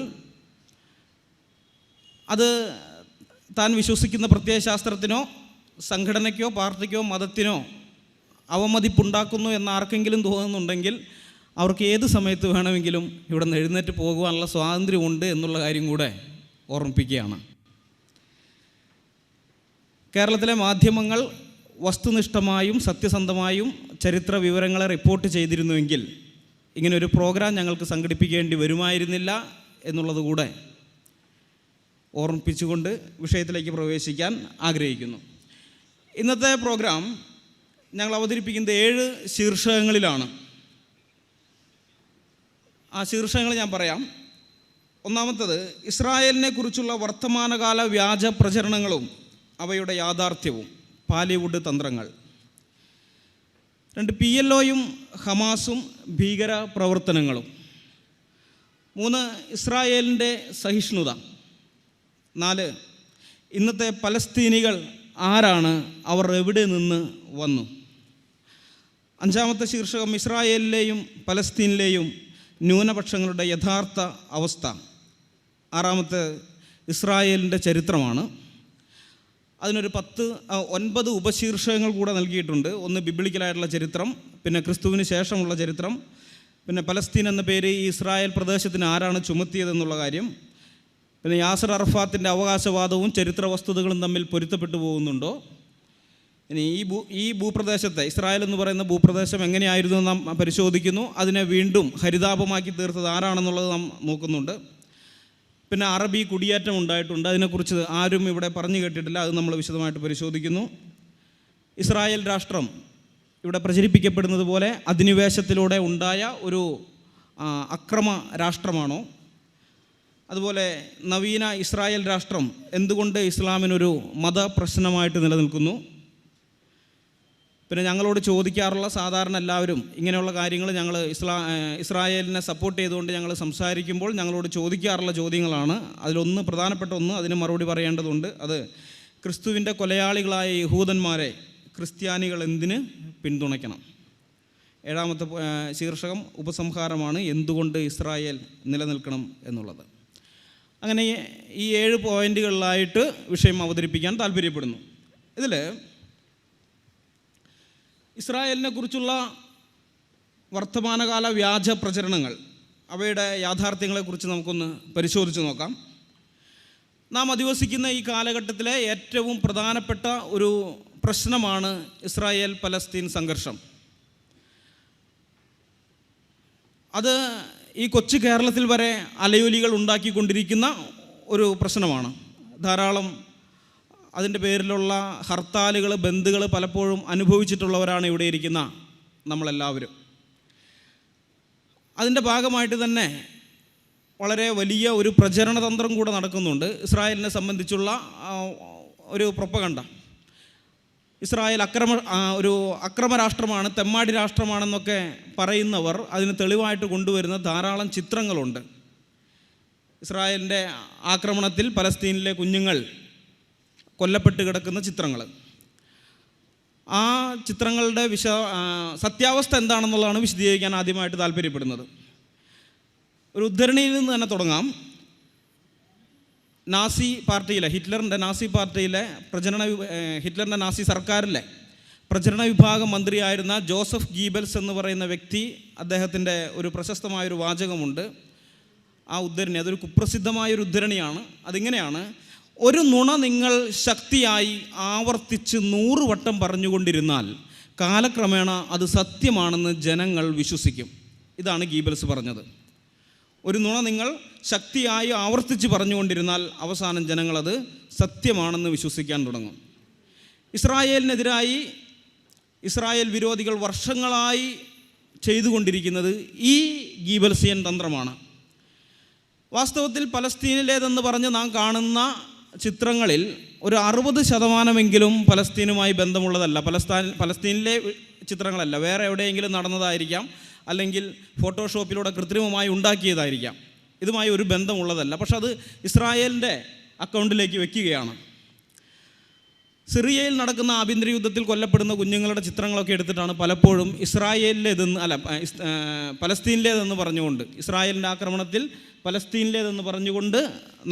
അത് താൻ വിശ്വസിക്കുന്ന പ്രത്യയശാസ്ത്രത്തിനോ സംഘടനയ്ക്കോ പാർട്ടിക്കോ മതത്തിനോ അവമതിപ്പുണ്ടാക്കുന്നു എന്ന് ആർക്കെങ്കിലും തോന്നുന്നുണ്ടെങ്കിൽ അവർക്ക് ഏത് സമയത്ത് വേണമെങ്കിലും ഇവിടെ നിന്ന് എഴുന്നേറ്റ് പോകുവാനുള്ള സ്വാതന്ത്ര്യമുണ്ട് എന്നുള്ള കാര്യം കൂടെ ഓർമ്മിപ്പിക്കുകയാണ്. കേരളത്തിലെ മാധ്യമങ്ങൾ വസ്തുനിഷ്ഠമായും സത്യസന്ധമായും ചരിത്ര വിവരങ്ങളെ റിപ്പോർട്ട് ചെയ്തിരുന്നുവെങ്കിൽ ഇങ്ങനൊരു പ്രോഗ്രാം ഞങ്ങൾക്ക് സംഘടിപ്പിക്കേണ്ടി വരുമായിരുന്നില്ല എന്നുള്ളത് കൂടെ ഓർമ്മിപ്പിച്ചുകൊണ്ട് വിഷയത്തിലേക്ക് പ്രവേശിക്കാൻ ആഗ്രഹിക്കുന്നു. ഇന്നത്തെ പ്രോഗ്രാം ഞങ്ങൾ അവതരിപ്പിക്കുന്നത് 7 ശീർഷകങ്ങളിലാണ്. ആ ശീർഷകങ്ങൾ ഞാൻ പറയാം. ഒന്നാമത്തത് ഇസ്രായേലിനെ കുറിച്ചുള്ള വർത്തമാനകാല വ്യാജ പ്രചരണങ്ങളും അവയുടെ യാഥാർത്ഥ്യവും, പാലിവുഡ് തന്ത്രങ്ങൾ. 2 PLOയും ഹമാസും ഭീകര പ്രവർത്തനങ്ങളും. 3 ഇസ്രായേലിൻ്റെ സഹിഷ്ണുത. 4 ഇന്നത്തെ പലസ്തീനികൾ ആരാണ്, അവർ എവിടെ നിന്ന് വന്നു. 5ാമത്തെ ശീർഷകം ഇസ്രായേലിലെയും പലസ്തീനിലെയും ന്യൂനപക്ഷങ്ങളുടെ യഥാർത്ഥ അവസ്ഥ. 6ാമത്തെ ഇസ്രായേലിൻ്റെ ചരിത്രമാണ്. അതിനൊരു 9 ഉപശീർഷകങ്ങൾ കൂടെ നൽകിയിട്ടുണ്ട്. ഒന്ന് ബിബ്ലിക്കലായിട്ടുള്ള ചരിത്രം, പിന്നെ ക്രിസ്തുവിന് ശേഷമുള്ള ചരിത്രം, പിന്നെ പലസ്തീൻ എന്ന പേര് ഈ ഇസ്രായേൽ പ്രദേശത്തിന് ആരാണ് ചുമത്തിയതെന്നുള്ള കാര്യം, പിന്നെ യാസർ അറഫാത്തിൻ്റെ അവകാശവാദവും ചരിത്ര വസ്തുതകളും തമ്മിൽ പൊരുത്തപ്പെട്ടു പോകുന്നുണ്ടോ, ഇനി ഈ ഭൂപ്രദേശത്തെ ഇസ്രായേൽ എന്ന് പറയുന്ന ഭൂപ്രദേശം എങ്ങനെയായിരുന്നു നാം പരിശോധിക്കുന്നു, അതിനെ വീണ്ടും ഹരിതാപമാക്കി തീർത്തത് ആരാണെന്നുള്ളത് നാം നോക്കുന്നുണ്ട്. പിന്നെ അറബി കുടിയേറ്റം ഉണ്ടായിട്ടുണ്ട്, അതിനെക്കുറിച്ച് ആരും ഇവിടെ പറഞ്ഞു കേട്ടിട്ടില്ല, അത് നമ്മൾ വിശദമായിട്ട് പരിശോധിക്കുന്നു. ഇസ്രായേൽ രാഷ്ട്രം ഇവിടെ പ്രചരിപ്പിക്കപ്പെടുന്നത് പോലെ അധിനിവേശത്തിലൂടെ ഉണ്ടായ ഒരു അക്രമ രാഷ്ട്രമാണോ, അതുപോലെ നവീന ഇസ്രായേൽ രാഷ്ട്രം എന്തുകൊണ്ട് ഇസ്ലാമിനൊരു മതപ്രശ്നമായിട്ട് നിലനിൽക്കുന്നു. പിന്നെ ഞങ്ങളോട് ചോദിക്കാറുള്ള സാധാരണ എല്ലാവരും ഇങ്ങനെയുള്ള കാര്യങ്ങൾ ഞങ്ങൾ ഇസ്രായേലിനെ സപ്പോർട്ട് ചെയ്തുകൊണ്ട് ഞങ്ങൾ സംസാരിക്കുമ്പോൾ ഞങ്ങളോട് ചോദിക്കാറുള്ള ചോദ്യങ്ങളാണ്. അതിലൊന്ന്, പ്രധാനപ്പെട്ട ഒന്ന്, അതിന് മറുപടി പറയേണ്ടതുണ്ട്. അത് ക്രിസ്തുവിൻ്റെ കൊലയാളികളായ യഹൂദന്മാരെ ക്രിസ്ത്യാനികൾ എന്തിന് പിന്തുണയ്ക്കണം. 7ാമത്തെ ശീർഷകം ഉപസംഹാരമാണ്, എന്തുകൊണ്ട് ഇസ്രായേൽ നിലനിൽക്കണം എന്നുള്ളത്. അങ്ങനെ ഈ 7 പോയിൻ്റുകളിലായിട്ട് വിഷയം അവതരിപ്പിക്കാൻ താല്പര്യപ്പെടുന്നു. ഇതിൽ ഇസ്രായേലിനെ കുറിച്ചുള്ള വർത്തമാനകാല വ്യാജ പ്രചരണങ്ങൾ, അവയുടെ യാഥാർത്ഥ്യങ്ങളെക്കുറിച്ച് നമുക്കൊന്ന് പരിശോധിച്ച് നോക്കാം. നാം അധിവസിക്കുന്ന ഈ കാലഘട്ടത്തിലെ ഏറ്റവും പ്രധാനപ്പെട്ട ഒരു പ്രശ്നമാണ് ഇസ്രായേൽ പലസ്തീൻ സംഘർഷം. അത് ഈ കൊച്ചു കേരളത്തിൽ വരെ അലയൊലികൾ ഉണ്ടാക്കിക്കൊണ്ടിരിക്കുന്ന ഒരു പ്രശ്നമാണ്. ധാരാളം അതിൻ്റെ പേരിലുള്ള ഹർത്താലുകൾ, ബന്ദുകൾ പലപ്പോഴും അനുഭവിച്ചിട്ടുള്ളവരാണ് ഇവിടെ ഇരിക്കുന്ന നമ്മളെല്ലാവരും. അതിൻ്റെ ഭാഗമായിട്ട് തന്നെ വളരെ വലിയ ഒരു പ്രചരണതന്ത്രം കൂടെ നടക്കുന്നുണ്ട് ഇസ്രായേലിനെ സംബന്ധിച്ചുള്ള ഒരു പ്രൊപ്പഗണ്ട. ഇസ്രായേൽ ഒരു അക്രമ രാഷ്ട്രമാണ്, തെമ്മാടി രാഷ്ട്രമാണെന്നൊക്കെ പറയുന്നവർ അതിന് തെളിവായിട്ട് കൊണ്ടുവരുന്ന ധാരാളം ചിത്രങ്ങളുണ്ട്. ഇസ്രായേലിൻ്റെ ആക്രമണത്തിൽ പലസ്തീനിലെ കുഞ്ഞുങ്ങൾ കൊല്ലപ്പെട്ട് കിടക്കുന്ന ചിത്രങ്ങൾ. ആ ചിത്രങ്ങളുടെ സത്യാവസ്ഥ എന്താണെന്നുള്ളതാണ് വിശദീകരിക്കാൻ ആദ്യമായിട്ട് താല്പര്യപ്പെടുന്നത്. ഒരു ഉദ്ധരണിയിൽ നിന്ന് തന്നെ തുടങ്ങാം. നാസി പാർട്ടിയിലെ ഹിറ്റ്ലറിൻ്റെ നാസി സർക്കാരിലെ പ്രചരണ വിഭാഗം മന്ത്രിയായിരുന്ന ജോസഫ് ഗീബൽസ് എന്ന് പറയുന്ന വ്യക്തി, അദ്ദേഹത്തിൻ്റെ ഒരു പ്രശസ്തമായൊരു വാചകമുണ്ട്. ആ ഉദ്ധരണി അതൊരു കുപ്രസിദ്ധമായൊരു ഉദ്ധരണിയാണ്. അതിങ്ങനെയാണ്: ഒരു നുണ നിങ്ങൾ ശക്തിയായി ആവർത്തിച്ച് 100 വട്ടം പറഞ്ഞുകൊണ്ടിരുന്നാൽ കാലക്രമേണ അത് സത്യമാണെന്ന് ജനങ്ങൾ വിശ്വസിക്കും. ഇതാണ് ഗീബൽസ് പറഞ്ഞത്. ഒരു നുണ നിങ്ങൾ ശക്തിയായി ആവർത്തിച്ച് പറഞ്ഞുകൊണ്ടിരുന്നാൽ അവസാനം ജനങ്ങളത് സത്യമാണെന്ന് വിശ്വസിക്കാൻ തുടങ്ങും. ഇസ്രായേലിനെതിരായി ഇസ്രായേൽ വിരോധികൾ വർഷങ്ങളായി ചെയ്തുകൊണ്ടിരിക്കുന്നത് ഈ ഗീബൽസിയൻ തന്ത്രമാണ്. വാസ്തവത്തിൽ പലസ്തീനിലേതെന്ന് പറഞ്ഞ് നാം കാണുന്ന ചിത്രങ്ങളിൽ ഒരു 60% പലസ്തീനുമായി ബന്ധമുള്ളതല്ല. പലസ്തീനിലെ ചിത്രങ്ങളല്ല, വേറെ എവിടെയെങ്കിലും നടന്നതായിരിക്കാം, അല്ലെങ്കിൽ ഫോട്ടോഷോപ്പിലൂടെ കൃത്രിമമായി ഉണ്ടാക്കിയതായിരിക്കാം. ഇതുമായി ഒരു ബന്ധമുള്ളതല്ല. പക്ഷെ അത് ഇസ്രായേലിൻ്റെ അക്കൗണ്ടിലേക്ക് വയ്ക്കുകയാണ്. സിറിയയിൽ നടക്കുന്ന ആഭ്യന്തര യുദ്ധത്തിൽ കൊല്ലപ്പെടുന്ന കുഞ്ഞുങ്ങളുടെ ചിത്രങ്ങളൊക്കെ എടുത്തിട്ടാണ് പലപ്പോഴും പലസ്തീനിലേതെന്ന് പറഞ്ഞുകൊണ്ട്, ഇസ്രായേലിൻ്റെ ആക്രമണത്തിൽ പലസ്തീനിലേതെന്ന് പറഞ്ഞുകൊണ്ട്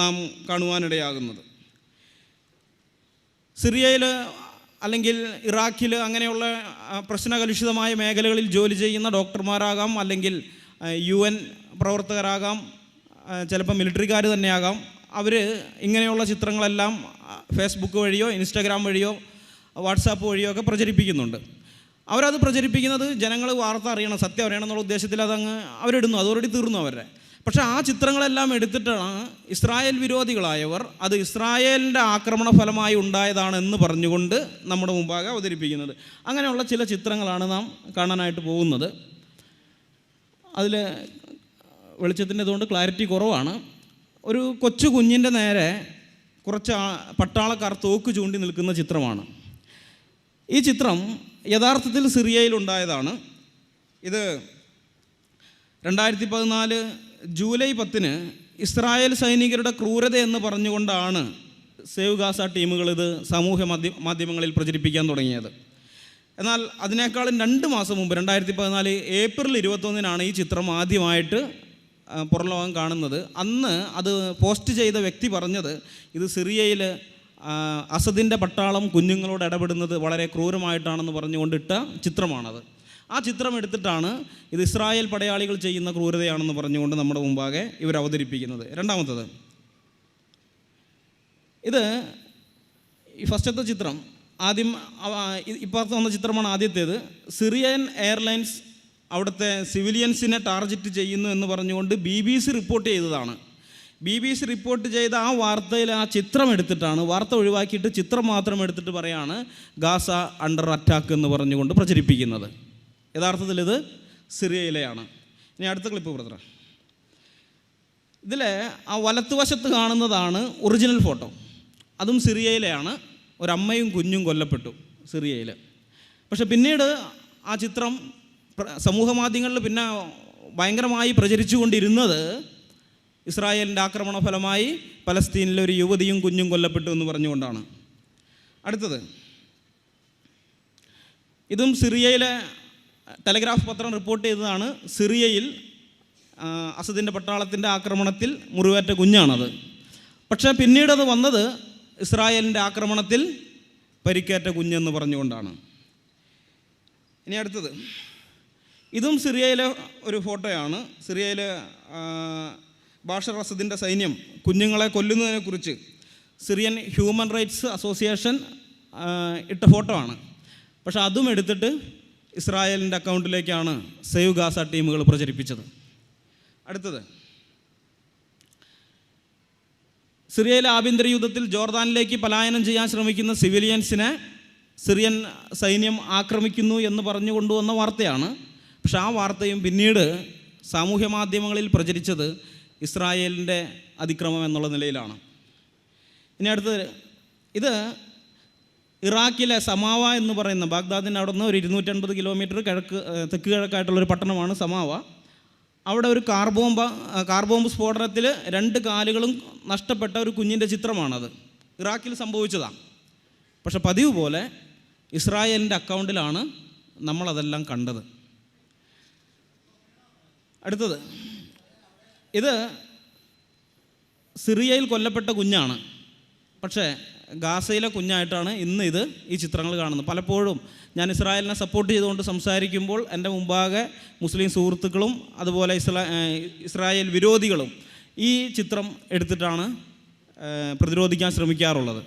നാം കാണുവാനിടയാകുന്നത്. സിറിയയിൽ അല്ലെങ്കിൽ ഇറാഖിൽ അങ്ങനെയുള്ള പ്രശ്നകലുഷിതമായ മേഖലകളിൽ ജോലി ചെയ്യുന്ന ഡോക്ടർമാരാകാം, അല്ലെങ്കിൽ UN പ്രവർത്തകരാകാം, ചിലപ്പോൾ മിലിറ്ററിക്കാർ തന്നെയാകാം. അവർ ഇങ്ങനെയുള്ള ചിത്രങ്ങളെല്ലാം ഫേസ്ബുക്ക് വഴിയോ ഇൻസ്റ്റാഗ്രാം വഴിയോ വാട്സാപ്പ് വഴിയോ ഒക്കെ പ്രചരിപ്പിക്കുന്നുണ്ട്. അവരത് പ്രചരിപ്പിക്കുന്നത് ജനങ്ങൾ വാർത്ത അറിയണം, സത്യം അറിയണം എന്നുള്ള ഉദ്ദേശത്തിൽ അതങ്ങ് അവരിടുന്നു, അതോടെ തീർന്നു അവരുടെ. പക്ഷേ ആ ചിത്രങ്ങളെല്ലാം എടുത്തിട്ടാണ് ഇസ്രായേൽ വിരോധികളായവർ അത് ഇസ്രായേലിൻ്റെ ആക്രമണ ഫലമായി ഉണ്ടായതാണെന്ന് പറഞ്ഞുകൊണ്ട് നമ്മുടെ മുമ്പാകെ അവതരിപ്പിക്കുന്നത്. അങ്ങനെയുള്ള ചില ചിത്രങ്ങളാണ് നാം കാണാനായിട്ട് പോകുന്നത്. അതിൽ വെളിച്ചത്തിൻ്റെ ഇതുകൊണ്ട് ക്ലാരിറ്റി കുറവാണ്. ഒരു കൊച്ചു കുഞ്ഞിൻ്റെ നേരെ കുറച്ച് പട്ടാളക്കാർ തോക്ക് ചൂണ്ടി നിൽക്കുന്ന ചിത്രമാണ്. ഈ ചിത്രം യഥാർത്ഥത്തിൽ സിറിയയിലുണ്ടായതാണ്. ഇത് 2014 ജൂലൈ 10 ഇസ്രായേൽ സൈനികരുടെ ക്രൂരത എന്ന് പറഞ്ഞുകൊണ്ടാണ് സേവ് ഗാസ ടീമുകൾ ഇത് സമൂഹ മാധ്യമങ്ങളിൽ പ്രചരിപ്പിക്കാൻ തുടങ്ങിയത്. എന്നാൽ അതിനേക്കാളും 2 മാസം മുമ്പ് 2014 ഏപ്രിൽ 21 ഈ ചിത്രം ആദ്യമായിട്ട് പുറംലോകം കാണുന്നത്. അന്ന് അത് പോസ്റ്റ് ചെയ്ത വ്യക്തി പറഞ്ഞത് ഇത് സിറിയയിൽ അസദിൻ്റെ പട്ടാളം കുഞ്ഞുങ്ങളോട് ഇടപെടുന്നത് വളരെ ക്രൂരമായിട്ടാണെന്ന് പറഞ്ഞുകൊണ്ടിട്ട ചിത്രമാണത്. ആ ചിത്രം എടുത്തിട്ടാണ് ഇത് ഇസ്രായേൽ പടയാളികൾ ചെയ്യുന്ന ക്രൂരതയാണെന്ന് പറഞ്ഞുകൊണ്ട് നമ്മുടെ മുമ്പാകെ ഇവർ അവതരിപ്പിക്കുന്നത്. രണ്ടാമത്തത്, ഇത് ഈ ഫസ്റ്റത്തെ ചിത്രം ഇപ്പുറത്ത് വന്ന ചിത്രമാണ് ആദ്യത്തേത്. സിറിയൻ എയർലൈൻസ് അവിടുത്തെ സിവിലിയൻസിനെ ടാർഗറ്റ് ചെയ്യുന്നു എന്ന് പറഞ്ഞുകൊണ്ട് BBC റിപ്പോർട്ട് ചെയ്തതാണ്. BBC റിപ്പോർട്ട് ചെയ്ത ആ വാർത്തയിൽ ആ ചിത്രം എടുത്തിട്ടാണ്, വാർത്ത ഒഴിവാക്കിയിട്ട് ചിത്രം മാത്രം എടുത്തിട്ട് പറയാണ് ഗാസ അണ്ടർ അറ്റാക്ക് എന്ന് പറഞ്ഞുകൊണ്ട് പ്രചരിപ്പിക്കുന്നത്. യഥാർത്ഥത്തിൽ ഇത് സിറിയയിലെയാണ്. ഇനി അടുത്ത ക്ലിപ്പ് ബ്രദർ. ഇതിൽ ആ വലത്തുവശത്ത് കാണുന്നതാണ് ഒറിജിനൽ ഫോട്ടോ. അതും സിറിയയിലെയാണ്. ഒരമ്മയും കുഞ്ഞും കൊല്ലപ്പെട്ടു സിറിയയിൽ. പക്ഷെ പിന്നീട് ആ ചിത്രം സമൂഹ മാധ്യമങ്ങളിൽ പിന്നെ ഭയങ്കരമായി പ്രചരിച്ചു കൊണ്ടിരുന്നത് ഇസ്രായേലിൻ്റെ ആക്രമണ ഫലമായി പലസ്തീനിലെ ഒരു യുവതിയും കുഞ്ഞും കൊല്ലപ്പെട്ടു എന്ന് പറഞ്ഞുകൊണ്ടാണ്. അടുത്തത്, ഇതും സിറിയയിലെ ടെലഗ്രാഫ് പത്രം റിപ്പോർട്ട് ചെയ്തതാണ്. സിറിയയിൽ അസദിൻ്റെ പട്ടാളത്തിൻ്റെ ആക്രമണത്തിൽ മുറിവേറ്റ കുഞ്ഞാണത്. പക്ഷേ പിന്നീടത് വന്നത് ഇസ്രായേലിൻ്റെ ആക്രമണത്തിൽ പരിക്കേറ്റ കുഞ്ഞെന്ന് പറഞ്ഞുകൊണ്ടാണ്. ഇനി അടുത്തത്, ഇതും സിറിയയിലെ ഒരു ഫോട്ടോയാണ്. സിറിയയിലെ ബാഷർ അസദിൻ്റെ സൈന്യം കുഞ്ഞുങ്ങളെ കൊല്ലുന്നതിനെക്കുറിച്ച് സിറിയൻ ഹ്യൂമൻ റൈറ്റ്സ് അസോസിയേഷൻ ഇട്ട ഫോട്ടോ ആണ്. പക്ഷെ അതും എടുത്തിട്ട് ഇസ്രായേലിൻ്റെ അക്കൗണ്ടിലേക്കാണ് സേവ് ഗാസ ടീമുകൾ പ്രചരിപ്പിച്ചത്. അടുത്തത്, സിറിയയിലെ ആഭ്യന്തര യുദ്ധത്തിൽ ജോർദാനിലേക്ക് പലായനം ചെയ്യാൻ ശ്രമിക്കുന്ന സിവിലിയൻസിനെ സിറിയൻ സൈന്യം ആക്രമിക്കുന്നു എന്ന് പറഞ്ഞു കൊണ്ടുവന്ന വാർത്തയാണ്. പക്ഷെ ആ വാർത്തയും പിന്നീട് സാമൂഹ്യ മാധ്യമങ്ങളിൽ പ്രചരിച്ചത് ഇസ്രായേലിൻ്റെ അതിക്രമം എന്നുള്ള നിലയിലാണ്. ഇനി അടുത്തത്, ഇത് ഇറാഖിലെ സമാവ എന്ന് പറയുന്ന ബാഗ്ദാദിൻ്റെ അവിടെ നിന്ന് ഒരു 250 കിലോമീറ്റർ തെക്ക് കിഴക്കായിട്ടുള്ളൊരു പട്ടണമാണ് സമാവ. അവിടെ ഒരു കാർ ബോംബ് സ്ഫോടനത്തിൽ 2 കാലുകളും നഷ്ടപ്പെട്ട ഒരു കുഞ്ഞിൻ്റെ ചിത്രമാണത്. ഇറാഖിൽ സംഭവിച്ചതാണ്. പക്ഷെ പതിവ് പോലെ ഇസ്രായേലിൻ്റെ അക്കൗണ്ടിലാണ് നമ്മളതെല്ലാം കണ്ടത്. അടുത്തത്, ഇത് സിറിയയിൽ കൊല്ലപ്പെട്ട കുഞ്ഞാണ്. പക്ഷേ ഗാസയിലെ കുഞ്ഞായിട്ടാണ് ഇന്ന് ഈ ചിത്രങ്ങൾ കാണുന്നത്. പലപ്പോഴും ഞാൻ ഇസ്രായേലിനെ സപ്പോർട്ട് ചെയ്തുകൊണ്ട് സംസാരിക്കുമ്പോൾ എൻ്റെ മുമ്പാകെ മുസ്ലിം സുഹൃത്തുക്കളും അതുപോലെ ഇസ്രായേൽ വിരോധികളും ഈ ചിത്രം എടുത്തിട്ടാണ് പ്രതിരോധിക്കാൻ ശ്രമിക്കാറുള്ളത്.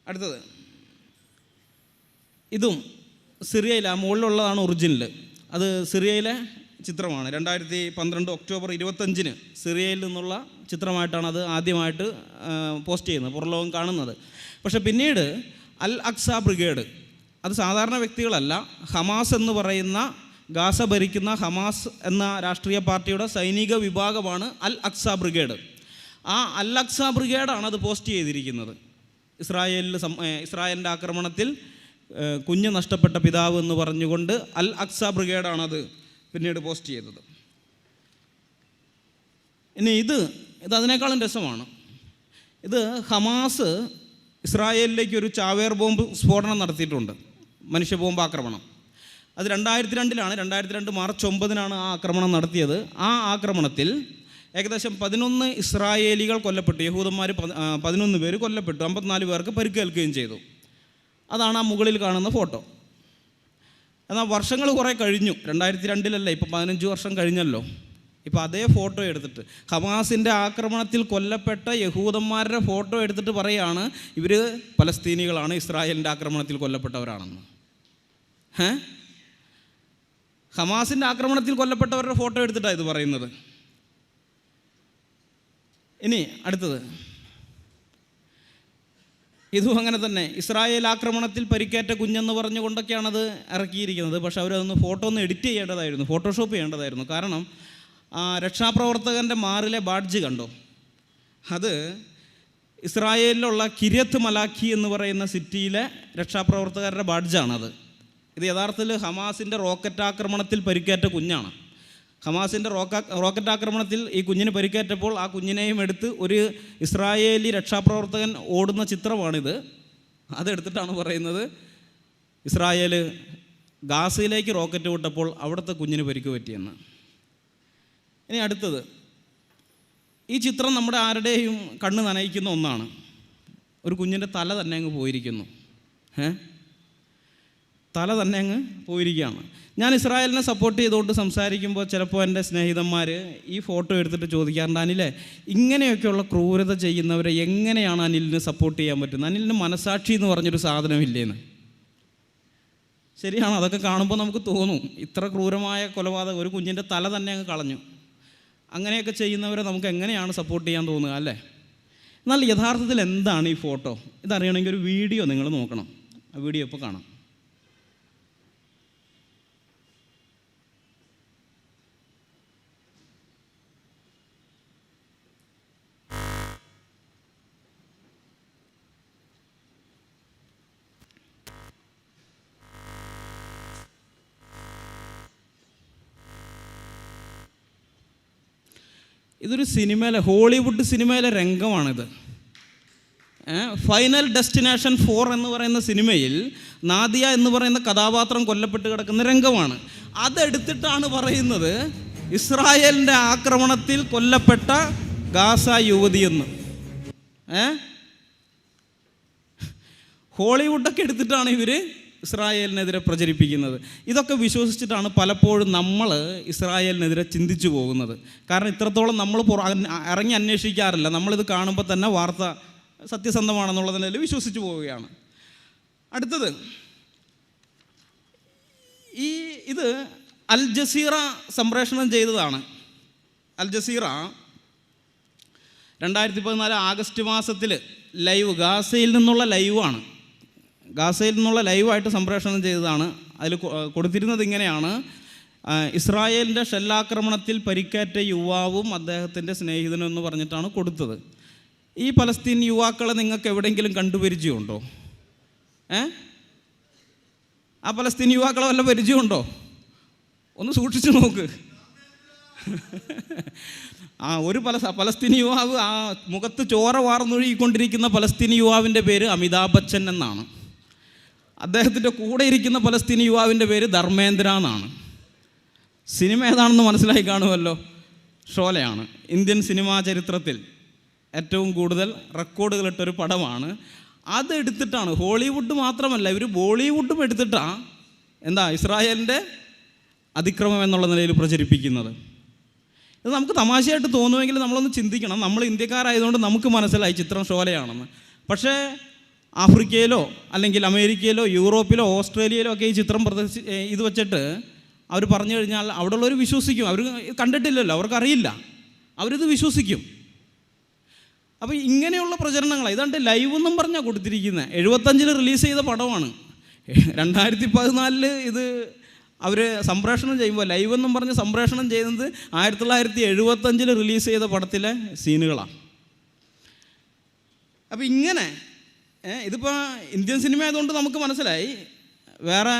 അടുത്തത്, ഇതും സിറിയയിലെ മുകളിലുള്ളതാണ് ഒറിജിനൽ. അത് സിറിയയിലെ ചിത്രമാണ്. 2012 ഒക്ടോബർ 25 സിറിയയിൽ നിന്നുള്ള ചിത്രമായിട്ടാണ് അത് ആദ്യമായിട്ട് പോസ്റ്റ് ചെയ്യുന്നത്, പുറലോകം കാണുന്നത്. പക്ഷേ പിന്നീട് അൽ അക്സ ബ്രിഗേഡ്, അത് സാധാരണ വ്യക്തികളല്ല, ഹമാസ് എന്ന് പറയുന്ന ഗാസ ഭരിക്കുന്ന ഹമാസ് എന്ന രാഷ്ട്രീയ പാർട്ടിയുടെ സൈനിക വിഭാഗമാണ് അൽ അക്സ ബ്രിഗേഡ്. ആ അൽ അക്സ ബ്രിഗേഡാണ് അത് പോസ്റ്റ് ചെയ്തിരിക്കുന്നത്. ഇസ്രായേലിൻ്റെ ആക്രമണത്തിൽ കുഞ്ഞ് നഷ്ടപ്പെട്ട പിതാവ് എന്ന് പറഞ്ഞുകൊണ്ട് അൽ അക്സ ബ്രിഗേഡാണത് പിന്നീട് പോസ്റ്റ് ചെയ്തത്. ഇനി ഇത് അതിനേക്കാളും രസമാണ്. ഇത് ഹമാസ് ഇസ്രായേലിലേക്ക് ഒരു ചാവേർ ബോംബ് സ്ഫോടനം നടത്തിയിട്ടുണ്ട്, മനുഷ്യ ബോംബ് ആക്രമണം. അത് 2002 2002 മാർച്ച് 9 ആ ആക്രമണം നടത്തിയത്. ആ ആക്രമണത്തിൽ ഏകദേശം 11 ഇസ്രായേലികൾ കൊല്ലപ്പെട്ടു, യഹൂദന്മാർ 11 പേര് കൊല്ലപ്പെട്ടു, 54 പേർക്ക് പരിക്കേൽക്കുകയും ചെയ്തു. അതാണ് ആ മുകളിൽ കാണുന്ന ഫോട്ടോ. എന്നാൽ വർഷങ്ങൾ കുറേ കഴിഞ്ഞു, 2002 ഇപ്പോൾ 15 വർഷം കഴിഞ്ഞല്ലോ. ഇപ്പോൾ അതേ ഫോട്ടോ എടുത്തിട്ട് ഹമാസിൻ്റെ ആക്രമണത്തിൽ കൊല്ലപ്പെട്ട യഹൂദന്മാരുടെ ഫോട്ടോ എടുത്തിട്ട് പറയുകയാണ് ഇവർ പലസ്തീനികളാണ്, ഇസ്രായേലിൻ്റെ ആക്രമണത്തിൽ കൊല്ലപ്പെട്ടവരാണെന്ന്. ഹമാസിൻ്റെ ആക്രമണത്തിൽ കൊല്ലപ്പെട്ടവരുടെ ഫോട്ടോ എടുത്തിട്ടാണ് ഇത് പറയുന്നത്. ഇനി അടുത്തത്, ഇതും അങ്ങനെ തന്നെ. ഇസ്രായേൽ ആക്രമണത്തിൽ പരിക്കേറ്റ കുഞ്ഞെന്ന് പറഞ്ഞുകൊണ്ടൊക്കെയാണത് ഇറക്കിയിരിക്കുന്നത്. പക്ഷേ അവരതൊന്ന് ഫോട്ടോ ഒന്ന് എഡിറ്റ് ചെയ്യേണ്ടതായിരുന്നു, ഫോട്ടോഷോപ്പ് ചെയ്യേണ്ടതായിരുന്നു. കാരണം രക്ഷാപ്രവർത്തകൻ്റെ മാറിലെ ബാഡ്ജ് കണ്ടോ, അത് ഇസ്രായേലിലുള്ള കിര്യത്ത് മലാഖി എന്ന് പറയുന്ന സിറ്റിയിലെ രക്ഷാപ്രവർത്തകരുടെ ബാഡ്ജാണത്. ഇത് യഥാർത്ഥത്തിൽ ഹമാസിൻ്റെ റോക്കറ്റ് ആക്രമണത്തിൽ പരിക്കേറ്റ കുഞ്ഞാണ്. ഹമാസിൻ്റെ റോക്കറ്റ് ആക്രമണത്തിൽ ഈ കുഞ്ഞിന് പരിക്കേറ്റപ്പോൾ ആ കുഞ്ഞിനെയും എടുത്ത് ഒരു ഇസ്രായേലി രക്ഷാപ്രവർത്തകൻ ഓടുന്ന ചിത്രമാണിത്. അതെടുത്തിട്ടാണ് പറയുന്നത് ഇസ്രായേൽ ഗാസയിലേക്ക് റോക്കറ്റ് വിട്ടപ്പോൾ അവിടുത്തെ കുഞ്ഞിന് പരിക്ക് പറ്റിയെന്ന്. ഇനി അടുത്തത്, ഈ ചിത്രം നമ്മുടെ ആരുടെയും കണ്ണ് നനയിക്കുന്ന ഒന്നാണ്. ഒരു കുഞ്ഞിൻ്റെ തല തന്നെ അങ്ങ് പോയിരിക്കുന്നു. തല തന്നെ അങ്ങ് പോയിരിക്കുകയാണ്. ഞാൻ ഇസ്രായേലിനെ സപ്പോർട്ട് ചെയ്തുകൊണ്ട് സംസാരിക്കുമ്പോൾ ചിലപ്പോൾ എൻ്റെ സ്നേഹിതന്മാർ ഈ ഫോട്ടോ എടുത്തിട്ട് ചോദിക്കാറുണ്ട്, അനിലെ ഇങ്ങനെയൊക്കെയുള്ള ക്രൂരത ചെയ്യുന്നവരെ എങ്ങനെയാണ് അനിലിന് സപ്പോർട്ട് ചെയ്യാൻ പറ്റുന്നത്? അനിലിന് മനസാക്ഷി എന്ന് പറഞ്ഞൊരു സാധനമില്ലേന്ന്. ശരിയാണ്, അതൊക്കെ കാണുമ്പോൾ നമുക്ക് തോന്നും ഇത്ര ക്രൂരമായ കൊലപാതകം, ഒരു കുഞ്ഞിൻ്റെ തല തന്നെ അങ്ങ് കളഞ്ഞു, അങ്ങനെയൊക്കെ ചെയ്യുന്നവരെ നമുക്ക് എങ്ങനെയാണ് സപ്പോർട്ട് ചെയ്യാൻ തോന്നുക അല്ലേ? എന്നാൽ യഥാർത്ഥത്തിൽ എന്താണ് ഈ ഫോട്ടോ? ഇതറിയണമെങ്കിൽ ഒരു വീഡിയോ നിങ്ങൾ നോക്കണം. ആ വീഡിയോ ഇപ്പോൾ കാണാം. ഇതൊരു സിനിമയിലെ, ഹോളിവുഡ് സിനിമയിലെ രംഗമാണിത്. ഫൈനൽ ഡെസ്റ്റിനേഷൻ 4 എന്ന് പറയുന്ന സിനിമയിൽ നാദിയ എന്ന് പറയുന്ന കഥാപാത്രം കൊല്ലപ്പെട്ട് കിടക്കുന്ന രംഗമാണ്. അതെടുത്തിട്ടാണ് പറയുന്നത് ഇസ്രായേലിൻ്റെ ആക്രമണത്തിൽ കൊല്ലപ്പെട്ട ഗാസ യുവതിയെന്ന്. ഹോളിവുഡൊക്കെ എടുത്തിട്ടാണ് ഇവർ ഇസ്രായേലിനെതിരെ പ്രചരിപ്പിക്കുന്നത്. ഇതൊക്കെ വിശ്വസിച്ചിട്ടാണ് പലപ്പോഴും നമ്മൾ ഇസ്രായേലിനെതിരെ ചിന്തിച്ചു പോകുന്നത്. കാരണം ഇത്രത്തോളം നമ്മൾ ഇറങ്ങി അന്വേഷിക്കാറില്ല. നമ്മളിത് കാണുമ്പോൾ തന്നെ വാർത്ത സത്യസന്ധമാണെന്നുള്ളതിൽ വിശ്വസിച്ച് പോവുകയാണ്. അടുത്തത്, ഇത് അൽ ജസീറ സംപ്രേഷണം ചെയ്തതാണ്. അൽ ജസീറ 2014 ആഗസ്റ്റ് മാസത്തിൽ ലൈവ്, ഗാസയിൽ നിന്നുള്ള ലൈവാണ്, ഗാസയിൽ നിന്നുള്ള ലൈവായിട്ട് സംപ്രേഷണം ചെയ്തതാണ്. അതിൽ കൊടുത്തിരുന്നത് ഇങ്ങനെയാണ്: ഇസ്രായേലിൻ്റെ ഷെല്ലാക്രമണത്തിൽ പരിക്കേറ്റ യുവാവും അദ്ദേഹത്തിൻ്റെ സ്നേഹിതനും എന്ന് പറഞ്ഞിട്ടാണ് കൊടുത്തത്. ഈ പലസ്തീൻ യുവാക്കളെ നിങ്ങൾക്ക് എവിടെയെങ്കിലും കണ്ടുപരിചയമുണ്ടോ? ആ പലസ്തീൻ യുവാക്കളെ വല്ല പരിചയമുണ്ടോ? ഒന്ന് സൂക്ഷിച്ചു നോക്ക്. ഒരു പലസ്തീൻ യുവാവ്, ആ മുഖത്ത് ചോര വാർന്നൊഴുകിക്കൊണ്ടിരിക്കുന്ന പലസ്തീൻ യുവാവിൻ്റെ പേര് അമിതാഭ് ബച്ചൻ എന്നാണ്. അദ്ദേഹത്തിൻ്റെ കൂടെ ഇരിക്കുന്ന പലസ്തീൻ യുവാവിൻ്റെ പേര് ധർമ്മേന്ദ്ര എന്നാണ്. സിനിമ ഏതാണെന്ന് മനസ്സിലായി കാണുമല്ലോ, ഷോലയാണ്. ഇന്ത്യൻ സിനിമാ ചരിത്രത്തിൽ ഏറ്റവും കൂടുതൽ റെക്കോർഡുകളിട്ടൊരു പടമാണ്. അതെടുത്തിട്ടാണ്, ഹോളിവുഡ് മാത്രമല്ല ഇവർ ബോളിവുഡും എടുത്തിട്ടാണ് ഇസ്രായേലിൻ്റെ അതിക്രമം എന്നുള്ള നിലയിൽ പ്രചരിപ്പിക്കുന്നത്. ഇത് നമുക്ക് തമാശയായിട്ട് തോന്നുമെങ്കിൽ നമ്മളൊന്ന് ചിന്തിക്കണം. നമ്മൾ ഇന്ത്യക്കാരായതുകൊണ്ട് നമുക്ക് മനസ്സിലായി ചിത്രം ഷോലയാണെന്ന്. പക്ഷേ ആഫ്രിക്കയിലോ അല്ലെങ്കിൽ അമേരിക്കയിലോ യൂറോപ്പിലോ ഓസ്ട്രേലിയയിലോ ഒക്കെ ഈ ചിത്രം ഇത് വെച്ചിട്ട് അവർ പറഞ്ഞു കഴിഞ്ഞാൽ അവിടെയുള്ളവർ വിശ്വസിക്കും. അവർ കണ്ടിട്ടില്ലല്ലോ, അവർക്കറിയില്ല, അവരിത് വിശ്വസിക്കും. അപ്പോൾ ഇങ്ങനെയുള്ള പ്രചരണങ്ങൾ, ഇതാണ്ട് ലൈവ് എന്നും പറഞ്ഞാൽ കൊടുത്തിരിക്കുന്നത്. 75 റിലീസ് ചെയ്ത പടമാണ്. 2014 ഇത് അവർ സംപ്രേഷണം ചെയ്യുമ്പോൾ ലൈവ് എന്നും പറഞ്ഞ് സംപ്രേഷണം ചെയ്യുന്നത് 1975 റിലീസ് ചെയ്ത പടത്തിലെ സീനുകളാണ്. അപ്പോൾ ഇങ്ങനെ ഇതിപ്പോൾ ഇന്ത്യൻ സിനിമ ആയതുകൊണ്ട് നമുക്ക് മനസ്സിലായി. വേറെ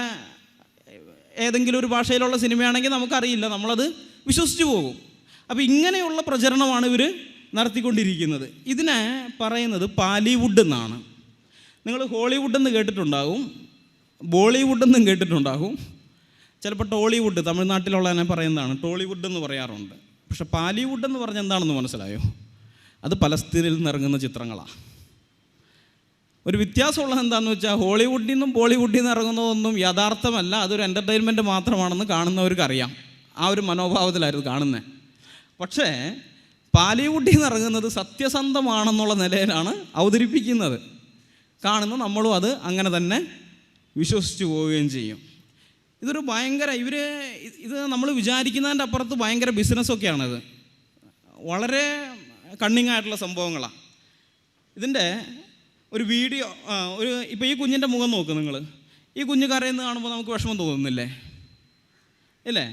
ഏതെങ്കിലും ഒരു ഭാഷയിലുള്ള സിനിമയാണെങ്കിൽ നമുക്കറിയില്ല, നമ്മളത് വിശ്വസിച്ച് പോകും. അപ്പോൾ ഇങ്ങനെയുള്ള പ്രചരണമാണ് ഇവർ നടത്തിക്കൊണ്ടിരിക്കുന്നത്. ഇതിനെ പറയുന്നത് പാലിവുഡ് എന്നാണ്. നിങ്ങൾ ഹോളിവുഡ് എന്ന് കേട്ടിട്ടുണ്ടാകും, ബോളിവുഡ് എന്നും കേട്ടിട്ടുണ്ടാകും, ചിലപ്പോൾ ടോളിവുഡ് തമിഴ്നാട്ടിലുള്ളതിനെ പറയുന്നതാണ്, ടോളിവുഡ് എന്ന് പറയാറുണ്ട്. പക്ഷെ പാലിവുഡ് എന്ന് പറഞ്ഞാൽ എന്താണെന്ന് മനസ്സിലായോ? അത് പലസ്തീനിൽ നിന്ന് ഇറങ്ങുന്ന ചിത്രങ്ങളാണ്. ഒരു വ്യത്യാസമുള്ളത് എന്താണെന്ന് വെച്ചാൽ ഹോളിവുഡിൽ നിന്നും ബോളിവുഡിൽ നിന്ന് ഇറങ്ങുന്നതൊന്നും യഥാർത്ഥമല്ല, അതൊരു എൻ്റർടൈൻമെൻറ്റ് മാത്രമാണെന്ന് കാണുന്നവർക്കറിയാം. ആ ഒരു മനോഭാവത്തിലായിരുന്നു കാണുന്നത്. പക്ഷേ പാലിവുഡിൽ നിന്ന് ഇറങ്ങുന്നത് സത്യസന്ധമാണെന്നുള്ള നിലയിലാണ് അവതരിപ്പിക്കുന്നത്. കാണുന്ന നമ്മളും അത് അങ്ങനെ തന്നെ വിശ്വസിച്ച് പോവുകയും ചെയ്യും. ഇതൊരു ഭയങ്കര ഇത് നമ്മൾ വിചാരിക്കുന്നതിൻ്റെ അപ്പുറത്ത് ഭയങ്കര ബിസിനസ്സൊക്കെയാണിത്. വളരെ കണ്ണിങ് ആയിട്ടുള്ള സംഭവങ്ങളാണ്. ഇതിൻ്റെ ഒരു വീഡിയോ ഇപ്പോൾ ഈ കുഞ്ഞിൻ്റെ മുഖം നോക്ക് നിങ്ങൾ. ഈ കുഞ്ഞ് കരയുന്നത് കാണുമ്പോൾ നമുക്ക് വിഷമം തോന്നുന്നില്ലേ? ഇല്ലേ?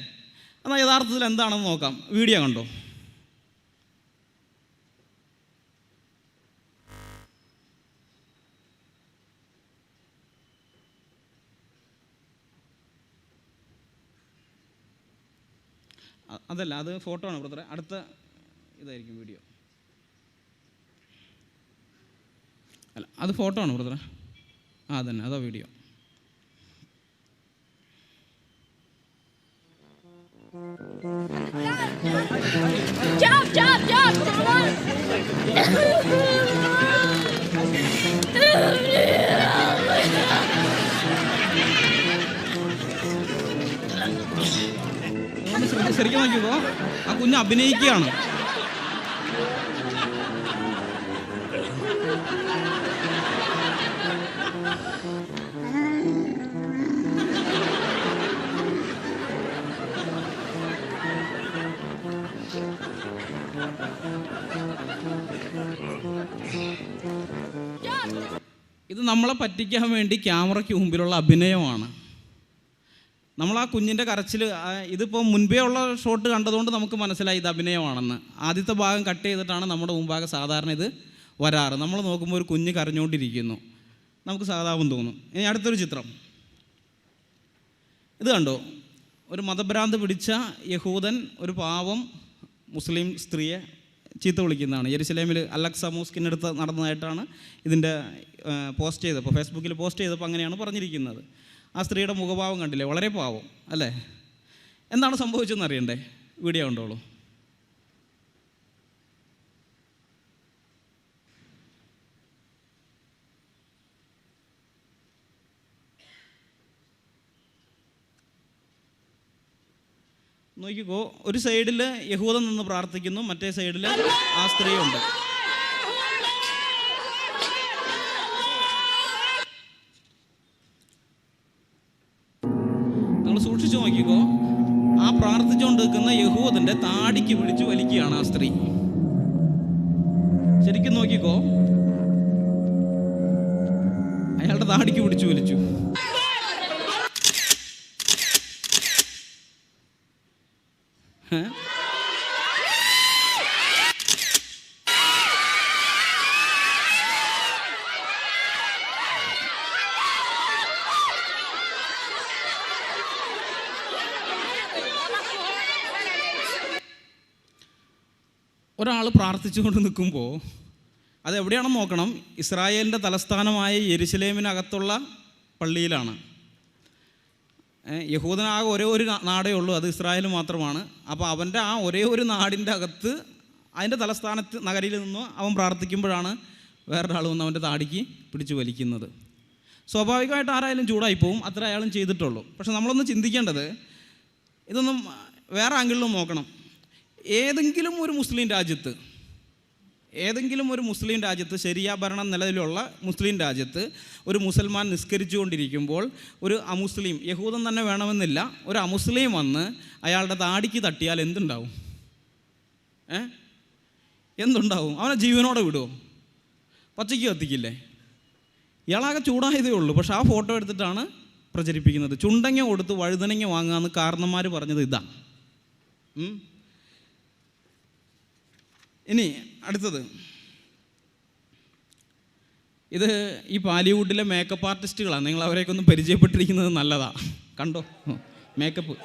എന്നാൽ യഥാർത്ഥത്തിൽ എന്താണെന്ന് നോക്കാം. വീഡിയോ കണ്ടോ? അതല്ല, അത് ഫോട്ടോ ആണ് ബ്രദറെ. അടുത്ത ഇതായിരിക്കും വീഡിയോ. അല്ല, അത് ഫോട്ടോ ആണ് ബ്രദറെ. അതന്നെ, അതാ video. Jump, jump, jump! Come on! ശരിക്കും നോക്കിയപ്പോ ആ കുഞ്ഞ് അഭിനയിക്കുകയാണ്. ഇത് നമ്മളെ പറ്റിക്കാൻ വേണ്ടി ക്യാമറയ്ക്ക് മുമ്പിലുള്ള അഭിനയമാണ്. നമ്മൾ ആ കുഞ്ഞിൻ്റെ കരച്ചിൽ, ഇതിപ്പോൾ മുൻപേ ഉള്ള ഷോട്ട് കണ്ടതുകൊണ്ട് നമുക്ക് മനസ്സിലായി ഇത് അഭിനയമാണെന്ന്. ആദ്യത്തെ ഭാഗം കട്ട് ചെയ്തിട്ടാണ് നമ്മുടെ മുമ്പാകെ സാധാരണ ഇത് വരാറ്. നമ്മൾ നോക്കുമ്പോൾ ഒരു കുഞ്ഞ് കരഞ്ഞുകൊണ്ടിരിക്കുന്നു, നമുക്ക് സഹതാപം തോന്നും. ഇനി അടുത്തൊരു ചിത്രം ഇത് കണ്ടോ? ഒരു മതഭ്രാന്ത് പിടിച്ച യഹൂദൻ ഒരു പാവം മുസ്ലിം സ്ത്രീയെ ചീത്ത വിളിക്കുന്നതാണ്. യെരുശലേമിൽ അലക്സ മോസ്കിനടുത്ത് നടന്നതായിട്ടാണ് ഇതിൻ്റെ പോസ്റ്റ് ചെയ്തപ്പോൾ, ഫേസ്ബുക്കിൽ പോസ്റ്റ് ചെയ്തപ്പോൾ അങ്ങനെയാണ് പറഞ്ഞിരിക്കുന്നത്. ആ സ്ത്രീയുടെ മുഖഭാവം കണ്ടില്ലേ? വളരെ പാവം അല്ലേ? എന്താണ് സംഭവിച്ചതെന്ന് അറിയണ്ടേ? വീഡിയോ കണ്ടോളൂ. നോക്കിക്കോ, ഒരു സൈഡിൽ യഹൂദൻ നിന്ന് പ്രാർത്ഥിക്കുന്നു, മറ്റേ സൈഡിൽ ആ സ്ത്രീയുണ്ട്. നിങ്ങൾ സൂക്ഷിച്ചു നോക്കിക്കോ, ആ പ്രാർത്ഥിച്ചുകൊണ്ട് നിൽക്കുന്ന യഹൂദന്റെ താടിക്ക് പിടിച്ചു വലിക്കുകയാണ് ആ സ്ത്രീ. ശരിക്കും നോക്കിക്കോ, അയാളുടെ താടിക്ക് പിടിച്ചു വലിച്ചു. ഒരാൾ പ്രാർത്ഥിച്ചുകൊണ്ട് നിൽക്കുമ്പോൾ അതെവിടെയാണെന്ന് നോക്കണം. ഇസ്രായേലിൻ്റെ തലസ്ഥാനമായ യെരുശലേമിനകത്തുള്ള പള്ളിയിലാണ്. യഹൂദനാകെ ഒരേ ഒരു നാടേ ഉള്ളൂ, അത് ഇസ്രായേൽ മാത്രമാണ്. അപ്പോൾ അവൻ്റെ ആ ഒരേ ഒരു നാടിൻ്റെ അകത്ത് അതിൻ്റെ തലസ്ഥാനത്ത് നഗരിയിൽ നിന്ന് അവൻ പ്രാർത്ഥിക്കുമ്പോഴാണ് വേറൊരാൾ വന്ന് അവൻ്റെ താടിക്ക് പിടിച്ചു വലിക്കുന്നത്. സ്വാഭാവികമായിട്ട് ആരായാലും ചൂടായി പോവും, അത്ര അയാളും ചെയ്തിട്ടുള്ളൂ. പക്ഷെ നമ്മളൊന്ന് ചിന്തിക്കേണ്ടത്, ഇതൊന്നും വേറെ ആംഗിളിലും നോക്കണം. ഏതെങ്കിലും ഒരു മുസ്ലിം രാജ്യത്ത് ശരിയാ ഭരണം നിലവിലുള്ള മുസ്ലിം രാജ്യത്ത് ഒരു മുസൽമാൻ നിസ്കരിച്ചുകൊണ്ടിരിക്കുമ്പോൾ ഒരു അമുസ്ലിം, യഹൂദൻ തന്നെ വേണമെന്നില്ല, ഒരു അമുസ്ലിം വന്ന് അയാളുടെ താടിക്ക് തട്ടിയാൽ എന്തുണ്ടാവും? എന്തുണ്ടാവും? അവനെ ജീവനോടെ വിടുമോ? പച്ചയ്ക്ക് കത്തിക്കില്ലേ? ഇയാളാകെ ചൂടായതേ ഉള്ളൂ. പക്ഷെ ആ ഫോട്ടോ എടുത്തിട്ടാണ് പ്രചരിപ്പിക്കുന്നത്. ചുണ്ടങ്ങ കൊടുത്ത് വഴുതനങ്ങ വാങ്ങാമെന്ന് കാരണന്മാർ പറഞ്ഞത് ഇതാണ്. ഇനി അടുത്തത്, ഇത് ഈ പാലിവുഡിലെ മേക്കപ്പ് ആർട്ടിസ്റ്റുകളാണ്. നിങ്ങൾ അവരെയൊക്കെ ഒന്ന് പരിചയപ്പെട്ടിരിക്കുന്നത് നല്ലതാണ്. കണ്ടോ മേക്കപ്പ്?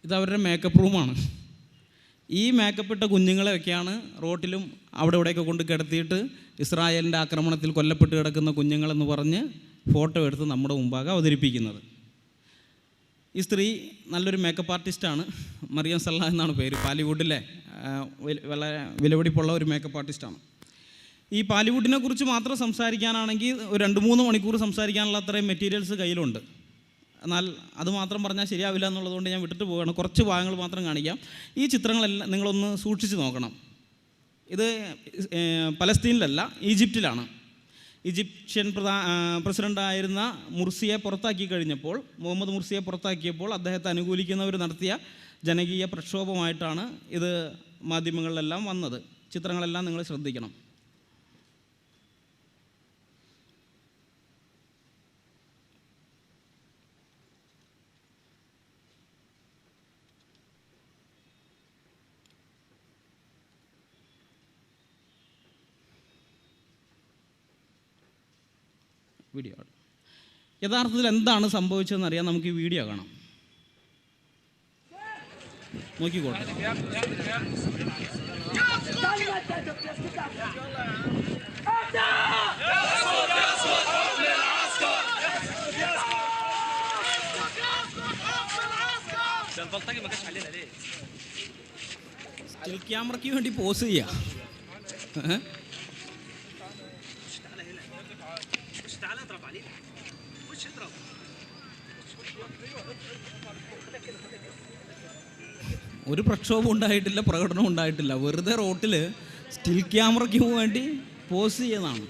ഇതവരുടെ മേക്കപ്പ് റൂമാണ്. ഈ മേക്കപ്പ് ഇട്ട കുഞ്ഞുങ്ങളെയൊക്കെയാണ് റോട്ടിലും അവിടെ ഇവിടെയൊക്കെ കൊണ്ട് കിടത്തിയിട്ട് ഇസ്രായേലിൻ്റെ ആക്രമണത്തിൽ കൊല്ലപ്പെട്ട് കിടക്കുന്ന കുഞ്ഞുങ്ങളെന്ന് പറഞ്ഞ് ഫോട്ടോ എടുത്ത് നമ്മുടെ മുമ്പാകെ അവതരിപ്പിക്കുന്നത്. ഈ സ്ത്രീ നല്ലൊരു മേക്കപ്പ് ആർട്ടിസ്റ്റാണ്. മറിയം സല്ല എന്നാണ് പേര്. പാലിവുഡിലെ വളരെ വിലപിടിപ്പുള്ള ഒരു മേക്കപ്പ് ആർട്ടിസ്റ്റാണ്. ഈ പാലിവുഡിനെ കുറിച്ച് മാത്രം സംസാരിക്കാനാണെങ്കിൽ ഒരു 2-3 മണിക്കൂർ സംസാരിക്കാനുള്ള അത്രയും മെറ്റീരിയൽസ് കയ്യിലുണ്ട്. എന്നാൽ അത് മാത്രം പറഞ്ഞാൽ ശരിയാവില്ല എന്നുള്ളതുകൊണ്ട് ഞാൻ വിട്ടിട്ട് പോവുകയാണ്. കുറച്ച് ഭാഗങ്ങൾ മാത്രം കാണിക്കാം. ഈ ചിത്രങ്ങളെല്ലാം നിങ്ങളൊന്ന് സൂക്ഷിച്ച് നോക്കണം. ഇത് പലസ്തീനിലല്ല, ഈജിപ്തിലാണ്. ഈജിപ്ഷ്യൻ പ്രസിഡൻ്റായിരുന്ന മുർസിയെ പുറത്താക്കി കഴിഞ്ഞപ്പോൾ, മുഹമ്മദ് മുർസിയെ പുറത്താക്കിയപ്പോൾ അദ്ദേഹത്തെ അനുകൂലിക്കുന്നവർ നടത്തിയ ജനകീയ പ്രക്ഷോഭമായിട്ടാണ് ഇത് മാധ്യമങ്ങളിലെല്ലാം വന്നത്. ചിത്രങ്ങളെല്ലാം നിങ്ങൾ ശ്രദ്ധിക്കണം. വീഡിയോ യഥാർത്ഥത്തിൽ എന്താണ് സംഭവിച്ചതെന്ന് അറിയാൻ നമുക്ക് ഈ വീഡിയോ കാണാം. നോക്കിക്കോട്ടെ. സ്റ്റിൽ ക്യാമറയ്ക്ക് വേണ്ടി പോസ് ചെയ്യാം. ഒരു പ്രക്ഷോഭം ഉണ്ടായിട്ടില്ല, പ്രകടനം ഉണ്ടായിട്ടില്ല. വെറുതെ റോട്ടിൽ സ്റ്റിൽ ക്യാമറയ്ക്ക് വേണ്ടി പോസ് ചെയ്യുന്നതാണ്.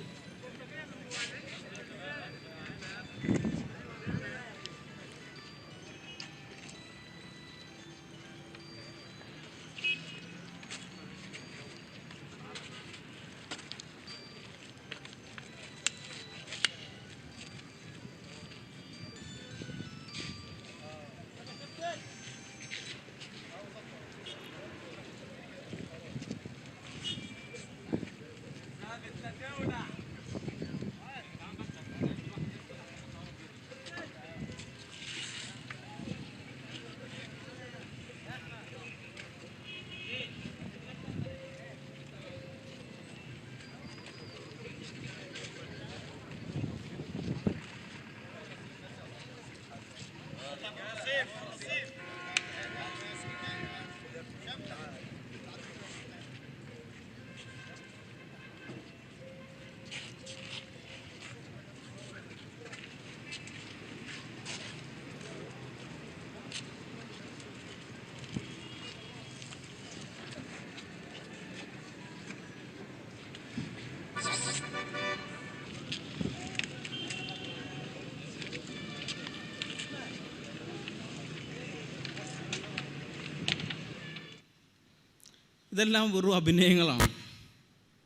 ഇതെല്ലാം വെറും അഭിനയങ്ങളാണ്.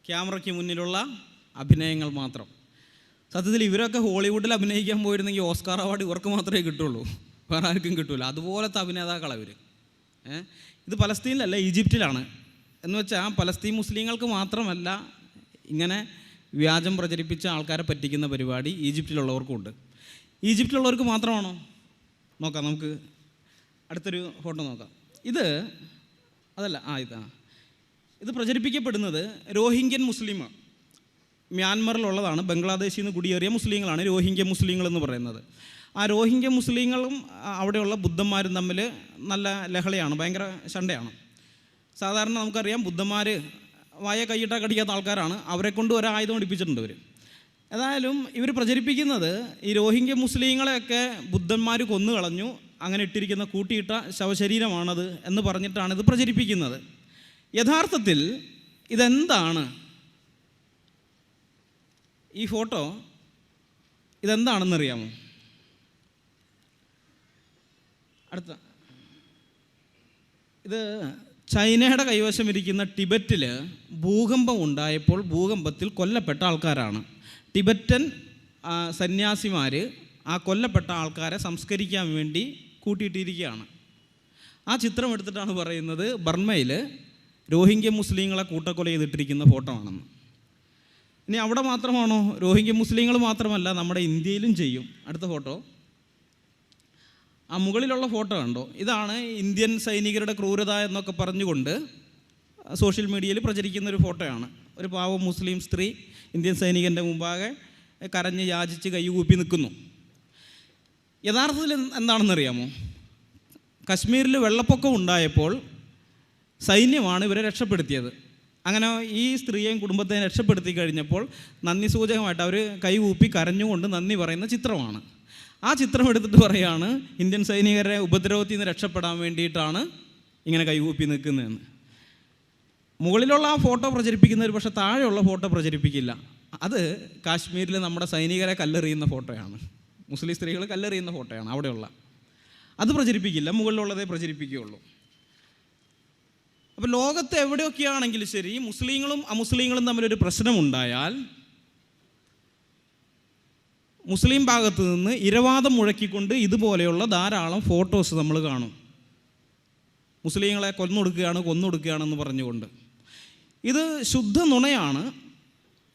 ക്യാമറയ്ക്ക് മുന്നിലുള്ള അഭിനയങ്ങൾ മാത്രം. സത്യത്തിൽ ഇവരൊക്കെ ഹോളിവുഡിൽ അഭിനയിക്കാൻ പോയിരുന്നെങ്കിൽ ഓസ്കാർ അവാർഡ് ഇവർക്ക് മാത്രമേ കിട്ടുള്ളൂ, വേറെ ആർക്കും കിട്ടില്ല. അതുപോലത്തെ അഭിനേതാക്കളാണ് ഇവർ. ഇത് പലസ്തീനിലല്ല, ഈജിപ്തിലാണ്. എന്ന് വെച്ചാൽ പലസ്തീൻ മുസ്ലിങ്ങൾക്ക് മാത്രമല്ല ഇങ്ങനെ വ്യാജം പ്രചരിപ്പിച്ച ആൾക്കാരെ പറ്റിക്കുന്ന പരിപാടി ഈജിപ്തിലുള്ളവർക്കുണ്ട്. ഈജിപ്തിലുള്ളവർക്ക് മാത്രമാണോ? നോക്കാം, നമുക്ക് അടുത്തൊരു ഫോട്ടോ നോക്കാം. ഇത് അതല്ല, ഇത് പ്രചരിപ്പിക്കപ്പെടുന്നത് രോഹിംഗ്യൻ മുസ്ലിം, മ്യാൻമറിലുള്ളതാണ്. ബംഗ്ലാദേശിൽ നിന്ന് കുടിയേറിയ മുസ്ലിങ്ങളാണ് രോഹിംഗ്യ മുസ്ലിങ്ങൾ എന്ന് പറയുന്നത്. ആ രോഹിംഗ്യ മുസ്ലിങ്ങളും അവിടെയുള്ള ബുദ്ധന്മാരും തമ്മിൽ നല്ല ലഹളയാണ്, ഭയങ്കര ശണ്ടയാണ്. സാധാരണ നമുക്കറിയാം ബുദ്ധന്മാർ വായ കൈയിട്ടാൽ കടിക്കാത്ത ആൾക്കാരാണ്. അവരെ കൊണ്ട് ഒരായുധം അടിപ്പിച്ചിട്ടുണ്ട് ഇവർ. ഏതായാലും ഇവർ പ്രചരിപ്പിക്കുന്നത് ഈ രോഹിംഗ്യ മുസ്ലിങ്ങളെയൊക്കെ ബുദ്ധന്മാർ കൊന്നു കളഞ്ഞു, അങ്ങനെ ഇട്ടിരിക്കുന്ന കൂട്ടിയിട്ട ശവശരീരമാണത് എന്ന് പറഞ്ഞിട്ടാണ് ഇത് പ്രചരിപ്പിക്കുന്നത്. യഥാർത്ഥത്തിൽ ഇതെന്താണ്? ഈ ഫോട്ടോ ഇതെന്താണെന്നറിയാമോ? അടുത്ത ഇത് ചൈനയുടെ കൈവശം ഇരിക്കുന്ന ടിബറ്റിൽ ഭൂകമ്പം ഉണ്ടായപ്പോൾ ഭൂകമ്പത്തിൽ കൊല്ലപ്പെട്ട ആൾക്കാരാണ്. ടിബറ്റൻ സന്യാസിമാർ ആ കൊല്ലപ്പെട്ട ആൾക്കാരെ സംസ്കരിക്കാൻ വേണ്ടി കൂട്ടിയിട്ടിരിക്കുകയാണ്. ആ ചിത്രം എടുത്തിട്ടാണ് പറയുന്നത് ബർമ്മയിൽ രോഹിംഗ്യ മുസ്ലിങ്ങളെ കൂട്ടക്കൊല ചെയ്തിട്ടിരിക്കുന്ന ഫോട്ടോ ആണെന്ന്. ഇനി അവിടെ മാത്രമാണോ? റോഹിംഗ്യ മുസ്ലിങ്ങൾ മാത്രമല്ല, നമ്മുടെ ഇന്ത്യയിലും ചെയ്യും. അടുത്ത ഫോട്ടോ, ആ മുകളിലുള്ള ഫോട്ടോ കണ്ടോ? ഇതാണ് ഇന്ത്യൻ സൈനികരുടെ ക്രൂരത എന്നൊക്കെ പറഞ്ഞുകൊണ്ട് സോഷ്യൽ മീഡിയയിൽ പ്രചരിക്കുന്ന ഒരു ഫോട്ടോയാണ്. ഒരു പാവം മുസ്ലിം സ്ത്രീ ഇന്ത്യൻ സൈനികൻ്റെ മുമ്പാകെ കരഞ്ഞ് യാചിച്ച് കൈകൂപ്പി നിൽക്കുന്നു. യഥാർത്ഥത്തിൽ എന്താണെന്നറിയാമോ? കശ്മീരിൽ വെള്ളപ്പൊക്കം ഉണ്ടായപ്പോൾ സൈന്യമാണ് ഇവരെ രക്ഷപ്പെടുത്തിയത്. അങ്ങനെ ഈ സ്ത്രീയെയും കുടുംബത്തെയും രക്ഷപ്പെടുത്തി കഴിഞ്ഞപ്പോൾ നന്ദി സൂചകമായിട്ട് അവർ കൈകൂപ്പി കരഞ്ഞുകൊണ്ട് നന്ദി പറയുന്ന ചിത്രമാണ്. ആ ചിത്രം എടുത്തിട്ട് പറയുകയാണ് ഇന്ത്യൻ സൈനികരെ ഉപദ്രവത്തിൽ നിന്ന് രക്ഷപ്പെടാൻ വേണ്ടിയിട്ടാണ് ഇങ്ങനെ കൈകൂപ്പി നിൽക്കുന്നതെന്ന്. മുകളിലുള്ള ആ ഫോട്ടോ പ്രചരിപ്പിക്കുന്നവർ പക്ഷേ താഴെയുള്ള ഫോട്ടോ പ്രചരിപ്പിക്കില്ല. അത് കാശ്മീരിൽ നമ്മുടെ സൈനികരെ കല്ലെറിയുന്ന ഫോട്ടോയാണ്, മുസ്ലിം സ്ത്രീകൾ കല്ലെറിയുന്ന ഫോട്ടോയാണ് അവിടെയുള്ള. അത് പ്രചരിപ്പിക്കില്ല, മുകളിലുള്ളതേ പ്രചരിപ്പിക്കുകയുള്ളൂ. അപ്പോൾ ലോകത്ത് എവിടെയൊക്കെയാണെങ്കിലും ശരി, മുസ്ലിങ്ങളും അമുസ്ലിങ്ങളും തമ്മിലൊരു പ്രശ്നമുണ്ടായാൽ മുസ്ലിം ഭാഗത്ത് നിന്ന് ഇരവാദം മുഴക്കിക്കൊണ്ട് ഇതുപോലെയുള്ള ധാരാളം ഫോട്ടോസ് നമ്മൾ കാണും. മുസ്ലിങ്ങളെ കൊന്നൊടുക്കുകയാണെന്ന് പറഞ്ഞുകൊണ്ട്. ഇത് ശുദ്ധ നുണയാണ്,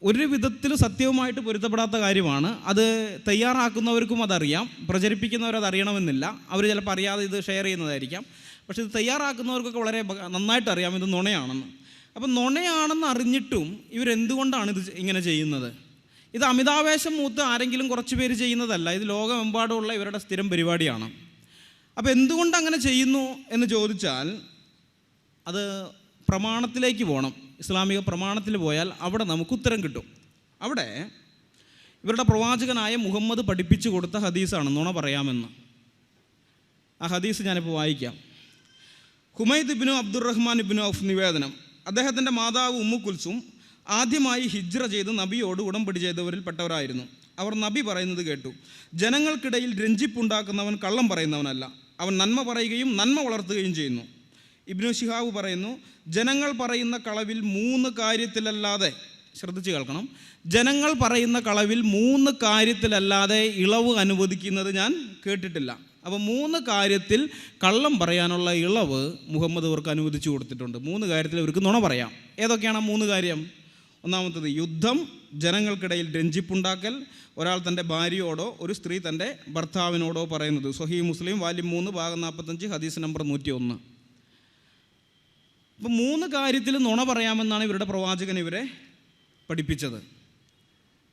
ഒരു വിധത്തിൽ സത്യവുമായിട്ട് പൊരുത്തപ്പെടാത്ത കാര്യമാണ്. അത് തയ്യാറാക്കുന്നവർക്കും അതറിയാം, പ്രചരിപ്പിക്കുന്നവരതറിയണമെന്നില്ല. അവർ ചിലപ്പോൾ അറിയാതെ ഇത് ഷെയർ ചെയ്യുന്നതായിരിക്കാം. പക്ഷേ ഇത് തയ്യാറാക്കുന്നവർക്കൊക്കെ വളരെ നന്നായിട്ട് അറിയാം ഇത് നുണയാണെന്ന്. അപ്പം നുണയാണെന്ന് അറിഞ്ഞിട്ടും ഇവരെന്തുകൊണ്ടാണ് ഇത് ഇങ്ങനെ ചെയ്യുന്നത്? ഇത് അമിതാവേശം മൂത്ത് ആരെങ്കിലും കുറച്ച് പേര് ചെയ്യുന്നതല്ല, ഇത് ലോകമെമ്പാടുമുള്ള ഇവരുടെ സ്ഥിരം പരിപാടിയാണ്. അപ്പോൾ എന്തുകൊണ്ട് അങ്ങനെ ചെയ്യുന്നു എന്ന് ചോദിച്ചാൽ അത് പ്രമാണത്തിലേക്ക് പോകണം. ഇസ്ലാമിക പ്രമാണത്തിൽ പോയാൽ അവിടെ നമുക്ക് ഉത്തരം കിട്ടും. അവിടെ ഇവരുടെ പ്രവാചകനായ മുഹമ്മദ് പഠിപ്പിച്ചു കൊടുത്ത ഹദീസാണ് നുണ പറയാമെന്ന്. ആ ഹദീസ് ഞാനിപ്പോൾ വായിക്കാം. ഹുമൈദ് ഇബ്നു അബ്ദുറഹ്മാൻ ഇബ്നു ഔഫ് നിവേദനം. അദ്ദേഹത്തിൻ്റെ മാതാവ് ഉമ്മു കുൽസും ആദ്യമായി ഹിജ്റ ചെയ്ത് നബിയോട് ഉടമ്പടി ചെയ്തവരിൽ പെട്ടവരായിരുന്നു. അവർ നബി പറയുന്നത് കേട്ടു: ജനങ്ങൾക്കിടയിൽ രഞ്ജിപ്പുണ്ടാക്കുന്നവൻ കള്ളം പറയുന്നവനല്ല, അവൻ നന്മ പറയുകയും നന്മ വളർത്തുകയും ചെയ്യുന്നു. ഇബ്നു ശിഹാബ് പറയുന്നു, ജനങ്ങൾ പറയുന്ന കളവിൽ 3 കാര്യത്തിലല്ലാതെ, ശ്രദ്ധിച്ച് കേൾക്കണം, ജനങ്ങൾ പറയുന്ന കളവിൽ 3 കാര്യത്തിലല്ലാതെ ഇളവ് അനുവദിക്കുന്നത് ഞാൻ കേട്ടിട്ടില്ല. അപ്പോൾ 3 കാര്യത്തിൽ കള്ളം പറയാനുള്ള ഇളവ് മുഹമ്മദ് അവർക്ക് അനുവദിച്ചു കൊടുത്തിട്ടുണ്ട്. 3 കാര്യത്തിൽ അവർക്ക് നുണ പറയാം. ഏതൊക്കെയാണ് ആ 3 കാര്യം? ഒന്നാമത്തത് യുദ്ധം, ജനങ്ങൾക്കിടയിൽ രഞ്ജിപ്പുണ്ടാക്കൽ, ഒരാൾ തൻ്റെ ഭാര്യയോടോ ഒരു സ്ത്രീ തൻ്റെ ഭർത്താവിനോടോ പറയുന്നത്. സ്വഹീഹ് മുസ്ലിം വാല്യം 3 ഭാഗം 45 ഹദീസ് നമ്പർ 101. അപ്പോൾ 3 കാര്യത്തിൽ നുണ പറയാമെന്നാണ് ഇവരുടെ പ്രവാചകൻ ഇവരെ പഠിപ്പിച്ചത്.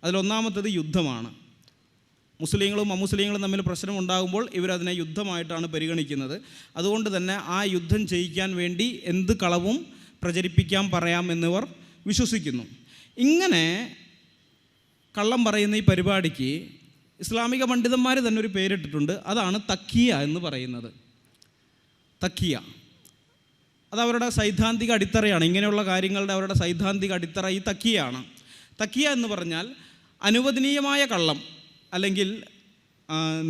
അതിലൊന്നാമത്തത് യുദ്ധമാണ്. മുസ്ലിങ്ങളും അമുസ്ലിങ്ങളും തമ്മിൽ പ്രശ്നമുണ്ടാകുമ്പോൾ ഇവരതിനെ യുദ്ധമായിട്ടാണ് പരിഗണിക്കുന്നത്. അതുകൊണ്ട് തന്നെ ആ യുദ്ധം ചെയ്യിക്കാൻ വേണ്ടി എന്ത് കളവും പ്രചരിപ്പിക്കാൻ പറയാം എന്നിവർ വിശ്വസിക്കുന്നു. ഇങ്ങനെ കള്ളം പറയുന്ന ഈ പരിപാടിക്ക് ഇസ്ലാമിക പണ്ഡിതന്മാർ തന്നെ ഒരു പേരിട്ടിട്ടുണ്ട്. അതാണ് തക്കിയ എന്ന് പറയുന്നത്. തക്കിയ അത് അവരുടെ സൈദ്ധാന്തിക അടിത്തറയാണ്. ഇങ്ങനെയുള്ള കാര്യങ്ങളുടെ അവരുടെ സൈദ്ധാന്തിക അടിത്തറ ഈ തക്കിയാണ്. തക്കിയ എന്ന് പറഞ്ഞാൽ അനുവദനീയമായ കള്ളം, അല്ലെങ്കിൽ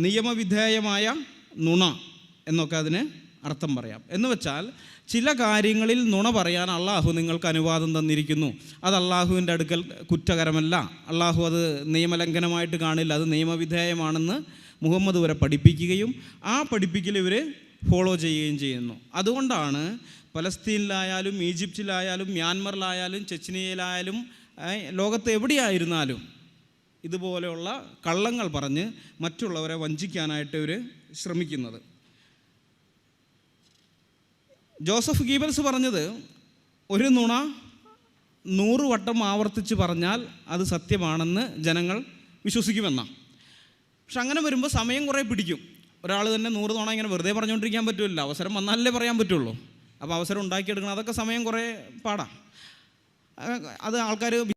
നിയമവിധേയമായ നുണ എന്നൊക്കെ അതിന് അർത്ഥം പറയാം. എന്ന് വെച്ചാൽ ചില കാര്യങ്ങളിൽ നുണ പറയാൻ അള്ളാഹു നിങ്ങൾക്ക് അനുവാദം തന്നിരിക്കുന്നു, അത് അള്ളാഹുവിൻ്റെ അടുക്കൽ കുറ്റകരമല്ല, അള്ളാഹു അത് നിയമലംഘനമായിട്ട് കാണില്ല, അത് നിയമവിധേയമാണെന്ന് മുഹമ്മദ് വരെ പഠിപ്പിക്കുകയും ആ പഠിപ്പിക്കൽ ഇവർ ഫോളോ ചെയ്യുകയും ചെയ്യുന്നു. അതുകൊണ്ടാണ് പലസ്തീനിലായാലും ഈജിപ്തിലായാലും മ്യാൻമറിലായാലും ചെച്നിയയിലായാലും ലോകത്ത് എവിടെയായിരുന്നാലും ഇതുപോലെയുള്ള കള്ളങ്ങൾ പറഞ്ഞ് മറ്റുള്ളവരെ വഞ്ചിക്കാനായിട്ട് ഇവർ ശ്രമിക്കുന്നത്. ജോസഫ് ഗീബൽസ് പറഞ്ഞത്, ഒരു നുണ 100 വട്ടം ആവർത്തിച്ച് പറഞ്ഞാൽ അത് സത്യമാണെന്ന് ജനങ്ങൾ വിശ്വസിക്കുമെന്നാണ്. പക്ഷെ അങ്ങനെ വരുമ്പോൾ സമയം കുറേ പിടിക്കും. ഒരാൾ തന്നെ 100 തവണ ഇങ്ങനെ വെറുതെ പറഞ്ഞുകൊണ്ടിരിക്കാൻ പറ്റുമല്ലോ, അവസരം വന്നാലല്ലേ പറയാൻ പറ്റുള്ളൂ. അപ്പോൾ അവസരം ഉണ്ടാക്കിയെടുക്കണം, അതൊക്കെ സമയം കുറേ പാടാം. അത് ആൾക്കാർ